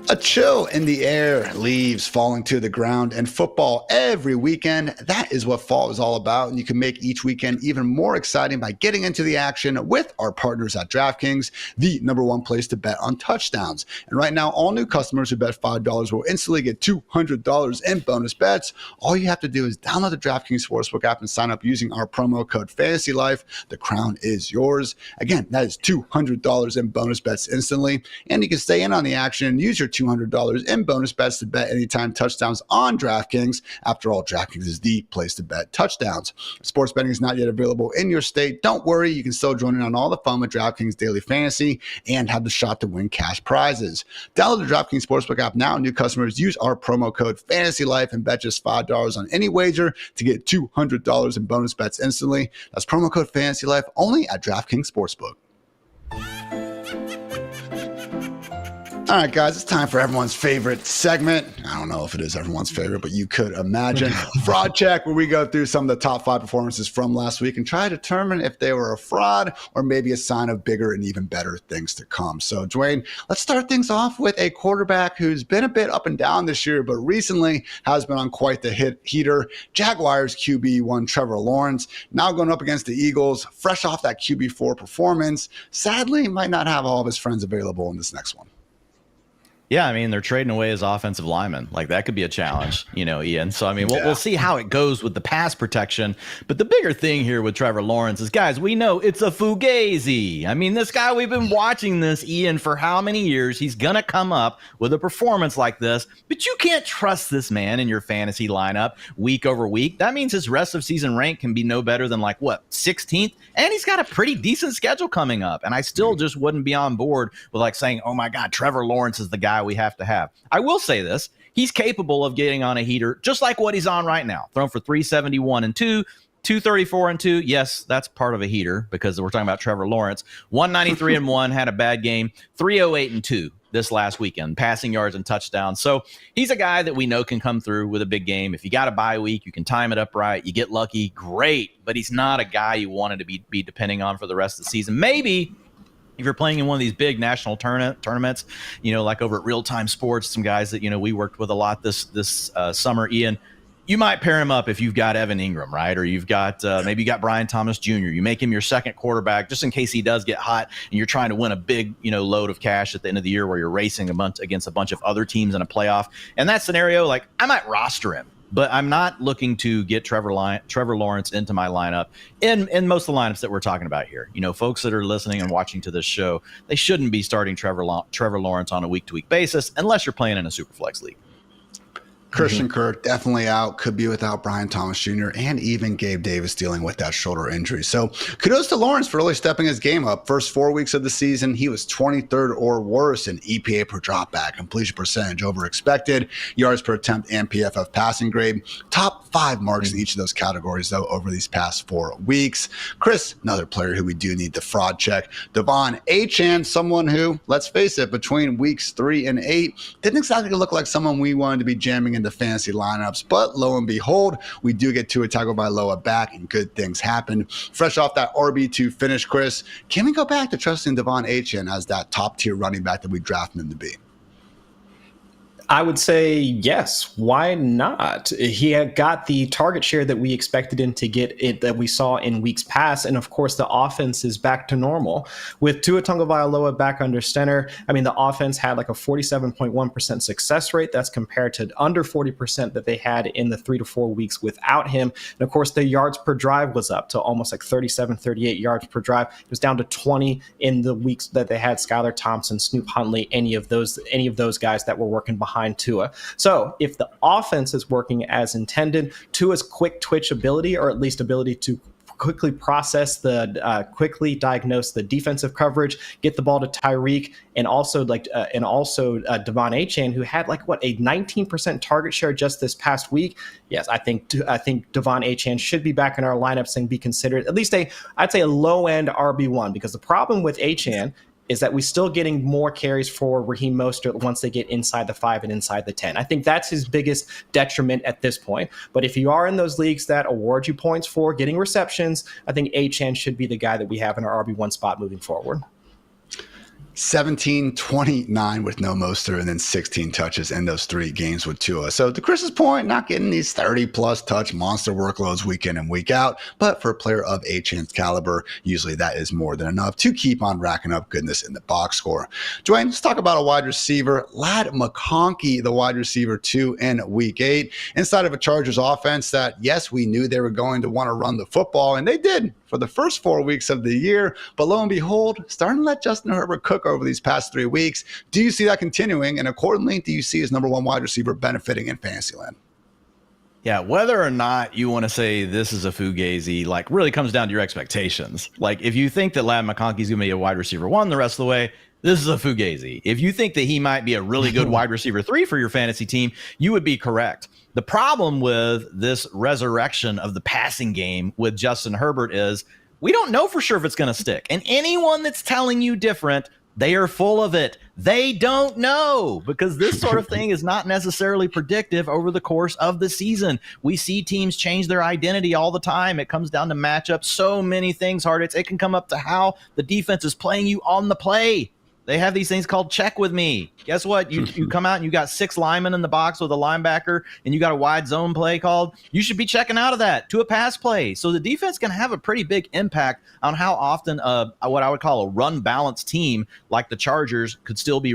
A chill in the air, leaves falling to the ground, and football every weekend. That is what fall is all about, and you can make each weekend even more exciting by getting into the action with our partners at DraftKings, the #1 place to bet on touchdowns. And right now, all new customers who bet $5 will instantly get $200 in bonus bets. All you have to do is download the DraftKings Sportsbook app and sign up using our promo code FANTASYLIFE. The crown is yours. Again, that is $200 in bonus bets instantly, and you can stay in on the action and use your $200 in bonus bets to bet anytime touchdowns on DraftKings. After all, DraftKings is the place to bet touchdowns. If sports betting is not yet available in your state, don't worry. You can still join in on all the fun with DraftKings Daily Fantasy and have the shot to win cash prizes. Download the DraftKings Sportsbook app now. New customers use our promo code FANTASYLIFE and bet just $5 on any wager to get $200 in bonus bets instantly. That's promo code FANTASYLIFE only at DraftKings Sportsbook. All right, guys, it's time for everyone's favorite segment. I don't know if it is everyone's favorite, but you could imagine. Fraud Check, where we go through some of the top 5 performances from last week and try to determine if they were a fraud or maybe a sign of bigger and even better things to come. So, Dwain, let's start things off with a quarterback who's been a bit up and down this year, but recently has been on quite the heater. Jaguars QB1 Trevor Lawrence, now going up against the Eagles, fresh off that QB4 performance. Sadly, might not have all of his friends available in this next one. Yeah, I mean, they're trading away his offensive lineman. Like, that could be a challenge, Ian. So, I mean, we'll see how it goes with the pass protection. But the bigger thing here with Trevor Lawrence is, guys, we know it's a fugazi. I mean, this guy, we've been watching this, Ian, for how many years? He's going to come up with a performance like this. But you can't trust this man in your fantasy lineup week over week. That means his rest of season rank can be no better than, 16th? And he's got a pretty decent schedule coming up. And I still just wouldn't be on board with, saying, oh, my God, Trevor Lawrence is the guy we have to have. I will say this. He's capable of getting on a heater just like what he's on right now. Thrown for 371 and 2, 234-2. Yes, that's part of a heater because we're talking about Trevor Lawrence. 193-1, had a bad game. 308-2 this last weekend, passing yards and touchdowns. So he's a guy that we know can come through with a big game. If you got a bye week, you can time it up right. You get lucky, great. But he's not a guy you wanted to be depending on for the rest of the season. Maybe if you're playing in one of these big national tournaments, like over at Real Time Sports, some guys that, we worked with a lot this summer, Ian, you might pair him up if you've got Evan Ingram, right? Or you've got maybe you got Brian Thomas Jr. You make him your second quarterback just in case he does get hot and you're trying to win a big, load of cash at the end of the year where you're racing against a bunch of other teams in a playoff. In that scenario, I might roster him, but I'm not looking to get Trevor Lawrence into my lineup in most of the lineups that we're talking about here. Folks that are listening and watching to this show, they shouldn't be starting Trevor Lawrence on a week-to-week basis unless you're playing in a Superflex league. Christian Kirk definitely out, could be without Brian Thomas Jr. and even Gabe Davis dealing with that shoulder injury. So kudos to Lawrence for really stepping his game up. First 4 weeks of the season, he was 23rd or worse in EPA per dropback, completion percentage over expected, yards per attempt, and PFF passing grade. Top 5 marks in each of those categories, though, over these past 4 weeks. Chris, another player who we do need the fraud check. Dwain, Achane, someone who, let's face it, between weeks 3 and 8, didn't exactly look like someone we wanted to be jamming in the fantasy lineups, but lo and behold, we do get Tua Tagovailoa back and good things happen. Fresh off that RB2 finish, Chris, can we go back to trusting Dwain Achane as that top tier running back that we drafted him to be? I would say yes. Why not? He had got the target share that we expected him to get, that we saw in weeks past. And of course, the offense is back to normal. With Tua Tagovailoa back under center, the offense had a 47.1% success rate. That's compared to under 40% that they had in the 3 to 4 weeks without him. And of course, the yards per drive was up to almost 37, 38 yards per drive. It was down to 20 in the weeks that they had Skylar Thompson, Snoop Huntley, any of those guys that were working behind Tua. So if the offense is working as intended, Tua's quick twitch ability, or at least ability to quickly quickly diagnose the defensive coverage, get the ball to Tyreek, and also Dwain Achane, who had a 19% target share just this past week. Yes, I think Dwain Achane should be back in our lineups and be considered at least I'd say a low end RB1, because the problem with Achane is that we're still getting more carries for Raheem Mostert once they get inside the 5 and inside the 10. I think that's his biggest detriment at this point. But if you are in those leagues that award you points for getting receptions, I think Achane should be the guy that we have in our RB1 spot moving forward. 17, 29 with no Mostert, and then 16 touches in those 3 games with Tua. So to Chris's point, not getting these 30-plus touch monster workloads week in and week out, but for a player of Achane's caliber, usually that is more than enough to keep on racking up goodness in the box score. Dwain, let's talk about a wide receiver. Lad McConkey, the wide receiver 2 in week 8, inside of a Chargers offense that, yes, we knew they were going to want to run the football, and they did for the first 4 weeks of the year, but lo and behold, starting to let Justin Herbert cook over these past 3 weeks. Do you see that continuing? And accordingly, do you see his number 1 wide receiver benefiting in Fantasyland? Yeah, whether or not you want to say this is a fugazi, really comes down to your expectations. If you think that Lad McConkey's going to be a wide receiver 1 the rest of the way, this is a fugazi. If you think that he might be a really good wide receiver 3 for your fantasy team, you would be correct. The problem with this resurrection of the passing game with Justin Herbert is we don't know for sure if it's going to stick. And anyone that's telling you different, they are full of it. They don't know, because this sort of thing is not necessarily predictive over the course of the season. We see teams change their identity all the time. It comes down to matchups, so many things, Hartitz. It can come up to how the defense is playing you on the play. They have these things called check with me. Guess what? You come out and you got 6 linemen in the box with a linebacker and you got a wide zone play called. You should be checking out of that to a pass play. So the defense can have a pretty big impact on how often what I would call a run balanced team like the Chargers could still be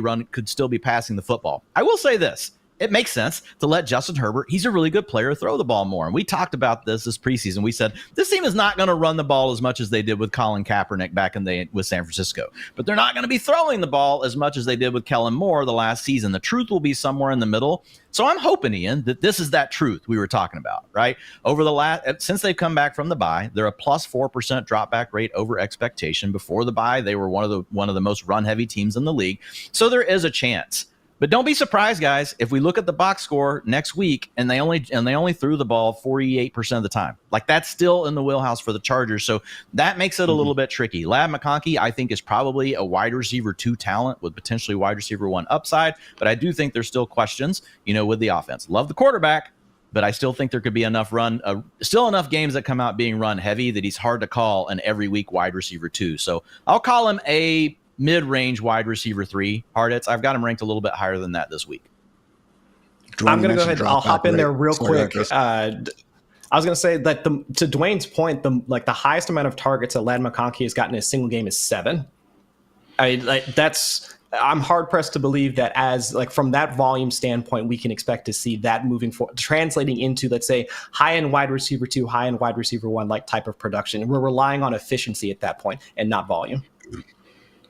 passing the football. I will say this. It makes sense to let Justin Herbert, he's a really good player, throw the ball more. And we talked about this preseason. We said this team is not going to run the ball as much as they did with Colin Kaepernick back with San Francisco. But they're not going to be throwing the ball as much as they did with Kellen Moore the last season. The truth will be somewhere in the middle. So I'm hoping, Ian, that this is that truth we were talking about, right? Since they've come back from the bye, they're a plus 4% drop back rate over expectation. Before the bye, they were one of the most run heavy teams in the league. So there is a chance. But don't be surprised, guys, if we look at the box score next week and they only threw the ball 48% of the time. Like, that's still in the wheelhouse for the Chargers. So that makes it a little bit tricky. Ladd McConkey, I think, is probably a wide receiver 2 talent with potentially wide receiver 1 upside. But I do think there's still questions, with the offense. Love the quarterback, but I still think there could be enough games that come out being run heavy that he's hard to call an every week wide receiver 2. So I'll call him a mid-range wide receiver 3. Harditz, I've got him ranked a little bit higher than that this week. I'm going to go ahead. I'll hop in there real quick. I was going to say that to Dwayne's point, the highest amount of targets that Ladd McConkey has gotten in a single game is 7. I'm hard pressed to believe that from that volume standpoint, we can expect to see that moving forward, translating into, let's say, high-end wide receiver 2, high-end wide receiver 1 like type of production. And we're relying on efficiency at that point and not volume.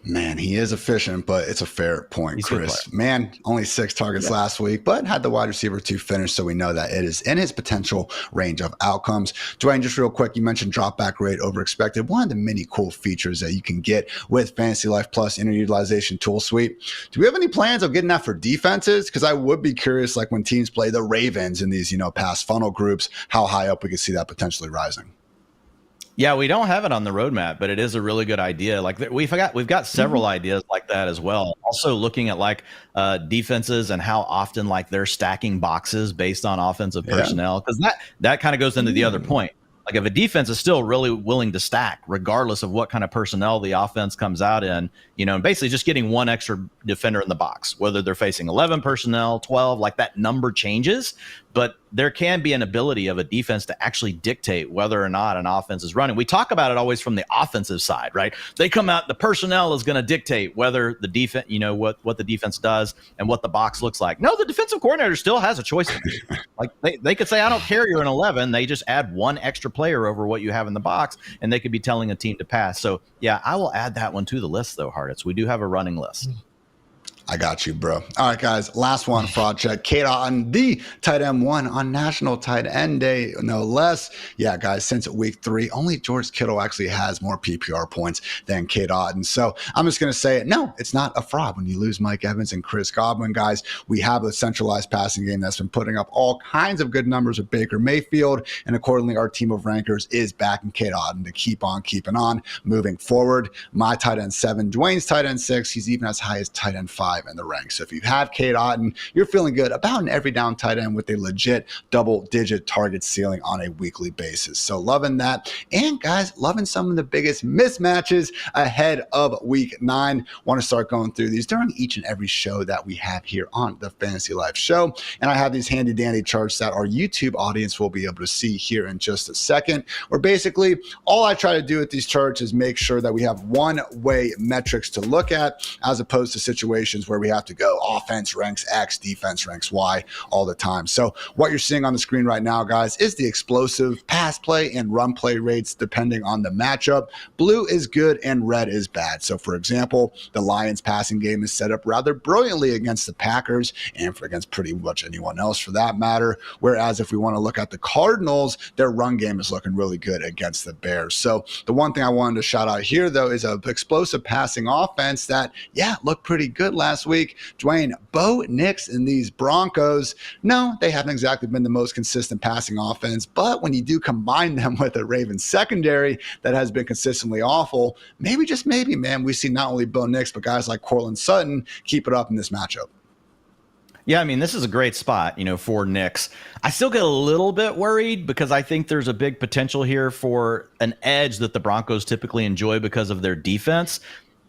Man, he is efficient, but it's a fair point, Chris. Man, only 6 targets last week, but had the wide receiver 2 finish, so we know that it is in his potential range of outcomes. Dwayne, just real quick, you mentioned drop back rate over expected. One of the many cool features that you can get with FantasyLife Plus Interutilization Tool Suite. Do we have any plans of getting that for defenses? Because I would be curious, like when teams play the Ravens in these, past funnel groups, how high up we could see that potentially rising. Yeah, we don't have it on the roadmap, but it is a really good idea. Like we've got several ideas like that as well. Also looking at defenses and how often they're stacking boxes based on offensive personnel, because that kind of goes into the other point. Like if a defense is still really willing to stack, regardless of what kind of personnel the offense comes out in, and basically just getting one extra defender in the box, whether they're facing 11 personnel, 12, that number changes. But there can be an ability of a defense to actually dictate whether or not an offense is running. We talk about it always from the offensive side, right? They come out, the personnel is going to dictate whether the defense, what the defense does and what the box looks like. No, the defensive coordinator still has a choice. They could say, I don't care you're an 11. They just add one extra player over what you have in the box, and they could be telling a team to pass. So, yeah, I will add that one to the list, though, Hartitz. We do have a running list. I got you, bro. All right, guys. Last one, fraud check. Cade Otton, the tight end 1 on National Tight End Day, no less. Yeah, guys, since week 3, only George Kittle actually has more PPR points than Cade Otton. So I'm just going to say it. No, it's not a fraud when you lose Mike Evans and Chris Godwin, guys. We have a centralized passing game that's been putting up all kinds of good numbers with Baker Mayfield. And accordingly, our team of rankers is backing Cade Otton to keep on keeping on moving forward. My tight end 7, Dwayne's tight end 6. He's even as high as tight end 5 in the ranks. So if you have Cade Otton, you're feeling good about an every down tight end with a legit double-digit target ceiling on a weekly basis. So loving that. And guys, loving some of the biggest mismatches ahead of week 9. Want to start going through these during each and every show that we have here on the Fantasy Life show. And I have these handy dandy charts that our YouTube audience will be able to see here in just a second, where basically all I try to do with these charts is make sure that we have one-way metrics to look at, as opposed to situations where we have to go offense ranks X, defense ranks Y all the time. So what you're seeing on the screen right now, guys, is the explosive pass play and run play rates depending on the matchup. Blue is good and red is bad. So for example, the Lions passing game is set up rather brilliantly against the Packers and against pretty much anyone else for that matter. Whereas if we want to look at the Cardinals, their run game is looking really good against the Bears. So the one thing I wanted to shout out here, though, is an explosive passing offense that, looked pretty good last week. Dwayne, Bo Nix and these Broncos, no, they haven't exactly been the most consistent passing offense, but when you do combine them with a Ravens secondary that has been consistently awful, maybe, just maybe, man, we see not only Bo Nix, but guys like Cortland Sutton keep it up in this matchup. Yeah, I mean, this is a great spot, for Nix. I still get a little bit worried because I think there's a big potential here for an edge that the Broncos typically enjoy because of their defense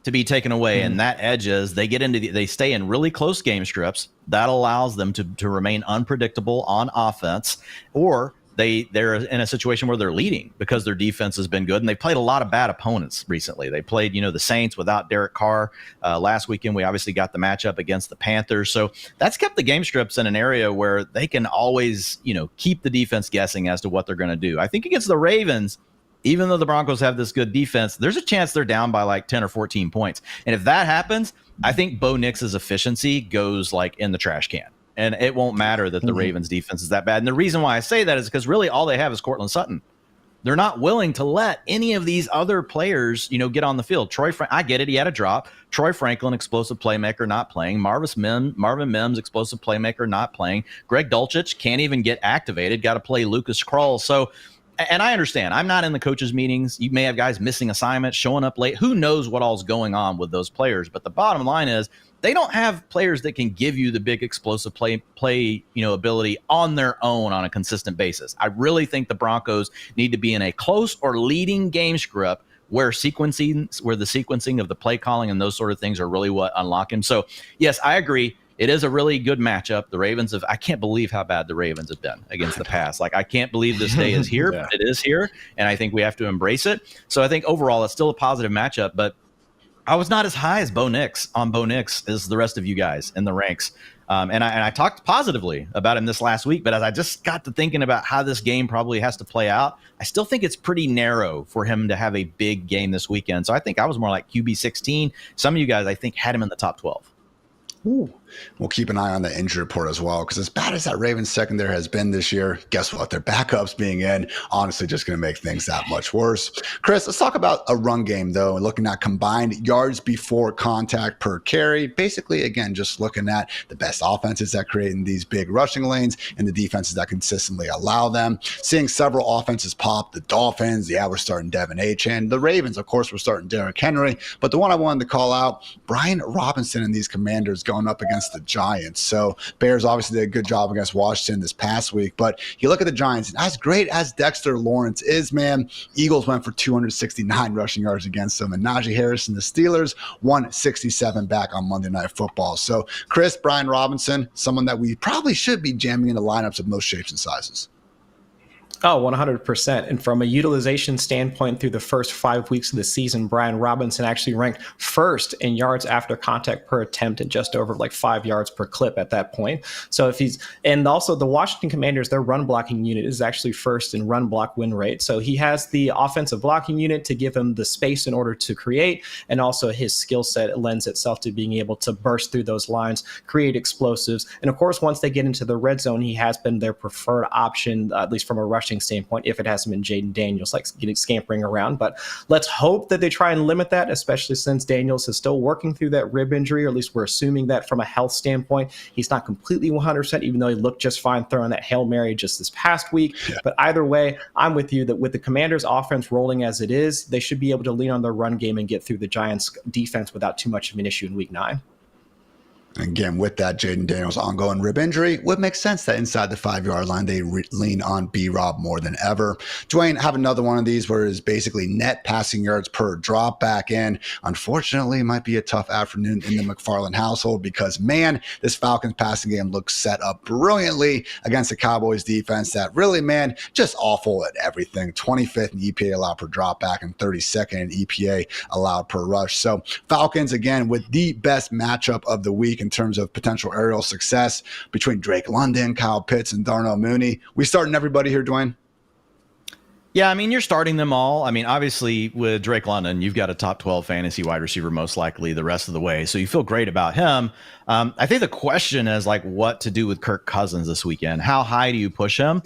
to be taken away. And that edge is they stay in really close game strips. That allows them to remain unpredictable on offense, or they're in a situation where they're leading because their defense has been good, and they played a lot of bad opponents recently. They played, the Saints without Derek Carr. Last weekend, we obviously got the matchup against the Panthers. So that's kept the game strips in an area where they can always, keep the defense guessing as to what they're going to do. I think against the Ravens, even though the Broncos have this good defense, there's a chance they're down by 10 or 14 points. And if that happens, I think Bo Nix's efficiency goes in the trash can. And it won't matter that the Ravens defense is that bad. And the reason why I say that is because really all they have is Cortland Sutton. they're not willing to let any of these other players, get on the field. I get it. He had a drop. Troy Franklin, explosive playmaker, not playing. Marvin Mims, explosive playmaker, not playing. Greg Dulcich can't even get activated. Got to play Lucas Krull. So, and I understand, I'm not in the coaches' meetings. You may have guys missing assignments, showing up late. Who knows what all's going on with those players? But the bottom line is they don't have players that can give you the big explosive play ability on their own on a consistent basis. I really think the Broncos need to be in a close or leading game script where the sequencing of the play calling and those sort of things are really what unlock him. So, yes, I agree. It is a really good matchup. I can't believe how bad the Ravens have been against the pass. Like, I can't believe this day is here, but it is here, and I think we have to embrace it. So I think overall it's still a positive matchup, but I was not as high as Bo Nix as the rest of you guys in the ranks. And I talked positively about him this last week, but as I just got to thinking about how this game probably has to play out, I still think it's pretty narrow for him to have a big game this weekend. So I think I was more like QB 16. Some of you guys, I think, had him in the top 12. Ooh. We'll keep an eye on the injury report as well, because as bad as that Ravens secondary has been this year, guess what? Their backups being in, honestly, just going to make things that much worse. Chris, let's talk about a run game, though, and looking at combined yards before contact per carry. Basically, again, just looking at the best offenses that create in these big rushing lanes and the defenses that consistently allow them. Seeing several offenses pop, the Dolphins, we're starting Devin Achane. The Ravens, of course, we're starting Derrick Henry. But the one I wanted to call out, Brian Robinson and these Commanders going up against the Giants. So Bears obviously did a good job against Washington this past week, but you look at the Giants, and as great as Dexter Lawrence is, man, Eagles went for 269 rushing yards against them, and Najee Harris and the Steelers 167 back on Monday Night Football. So Chris, Brian Robinson, someone that we probably should be jamming into lineups of most shapes and sizes. Oh, 100%. And from a utilization standpoint, through the first 5 weeks of the season, Brian Robinson actually ranked first in yards after contact per attempt at just over 5 yards per clip at that point. So and also the Washington Commanders, their run blocking unit is actually first in run block win rate. So he has the offensive blocking unit to give him the space in order to create. And also his skill set lends itself to being able to burst through those lines, create explosives. And of course, once they get into the red zone, he has been their preferred option, at least from a rushing standpoint, if it hasn't been Jaden Daniels scampering around. But let's hope that they try and limit that, especially since Daniels is still working through that rib injury, or at least we're assuming that from a health standpoint. He's not completely 100%, even though he looked just fine throwing that Hail Mary just this past week. Yeah. But either way, I'm with you that with the Commanders' offense rolling as it is, they should be able to lean on their run game and get through the Giants' defense without too much of an issue in Week 9. Again, with that Jaden Daniels ongoing rib injury, would make sense that inside the 5-yard line, they lean on B-Rob more than ever. Dwain, have another one of these where it's basically net passing yards per drop back in. Unfortunately, it might be a tough afternoon in the McFarland household because, man, this Falcons passing game looks set up brilliantly against the Cowboys defense that really, man, just awful at everything. 25th in EPA allowed per drop back and 32nd in EPA allowed per rush. So Falcons, again, with the best matchup of the week in terms of potential aerial success between Drake London, Kyle Pitts, and Darnell Mooney. We starting everybody here, Dwayne? Yeah, I mean, you're starting them all. I mean, obviously, with Drake London, you've got a top 12 fantasy wide receiver most likely the rest of the way. So you feel great about him. I think the question is what to do with Kirk Cousins this weekend. How high do you push him?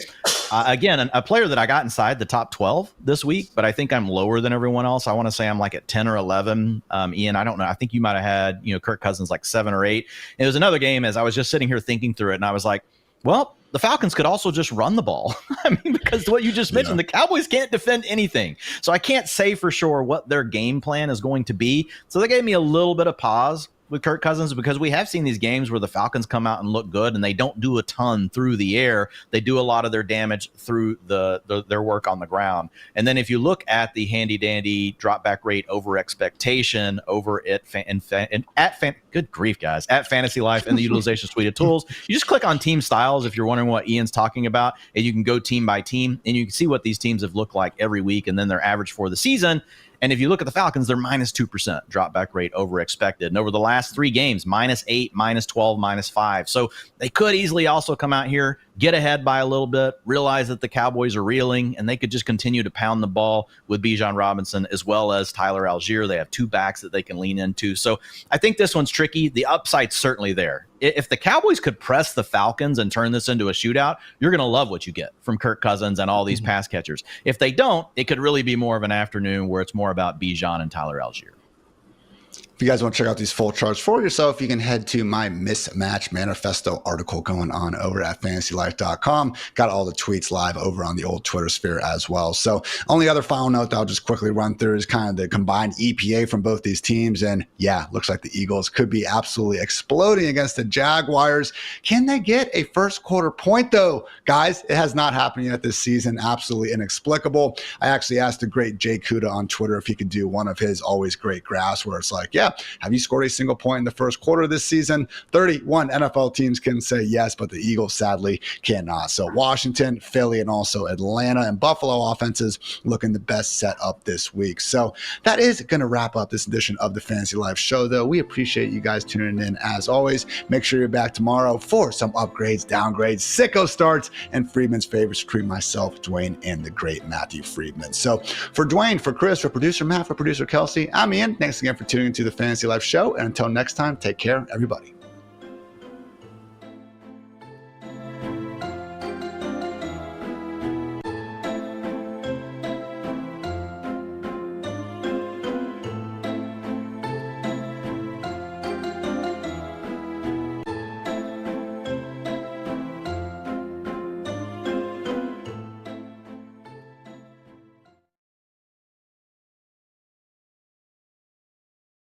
Again, a player that I got inside the top 12 this week, but I think I'm lower than everyone else. I want to say I'm at 10 or 11. Ian, I don't know. I think you might have had, Kirk Cousins 7 or 8. It was another game as I was just sitting here thinking through it, and I was like, well, the Falcons could also just run the ball. I mean, because what you just mentioned, the Cowboys can't defend anything. So I can't say for sure what their game plan is going to be. So that gave me a little bit of pause with Kirk Cousins, because we have seen these games where the Falcons come out and look good and they don't do a ton through the air. They do a lot of their damage through their work on the ground. And then if you look at the handy dandy drop back rate over expectation over at good grief, guys, at FantasyLife and the utilization suite of tools, you just click on team styles if you're wondering what Ian's talking about, and you can go team by team and you can see what these teams have looked like every week and then their average for the season. And if you look at the Falcons, they're minus 2% drop back rate over expected. And over the last 3 games, minus 8, minus 12, minus 5. So they could easily also come out here, get ahead by a little bit, realize that the Cowboys are reeling, and they could just continue to pound the ball with Bijan Robinson as well as Tyler Algier. They have 2 backs that they can lean into. So I think this one's tricky. The upside's certainly there. if the Cowboys could press the Falcons and turn this into a shootout, you're going to love what you get from Kirk Cousins and all these pass catchers. If they don't, it could really be more of an afternoon where it's more about Bijan and Tyler Algier. If you guys want to check out these full charts for yourself, you can head to my Mismatch Manifesto article going on over at FantasyLife.com. Got all the tweets live over on the old Twitter sphere as well. So only other final note that I'll just quickly run through is kind of the combined EPA from both these teams. And yeah, looks like the Eagles could be absolutely exploding against the Jaguars. Can they get a first quarter point though? Guys, it has not happened yet this season. Absolutely inexplicable. I actually asked the great Jay Kuda on Twitter if he could do one of his always great graphs where it's like, yeah, have you scored a single point in the first quarter this season? 31 NFL teams can say yes, but the Eagles sadly cannot. So Washington, Philly, and also Atlanta and Buffalo offenses looking the best set up this week. So that is going to wrap up this edition of the Fantasy Life show, though. We appreciate you guys tuning in as always. Make sure you're back tomorrow for some upgrades, downgrades, sicko starts, and Friedman's favorites between myself, Dwain, and the great Matthew Friedman. So for Dwain, for Chris, for producer Matt, for producer Kelsey, I'm Ian. Thanks again for tuning into the Fantasy Life show. And until next time, take care, everybody.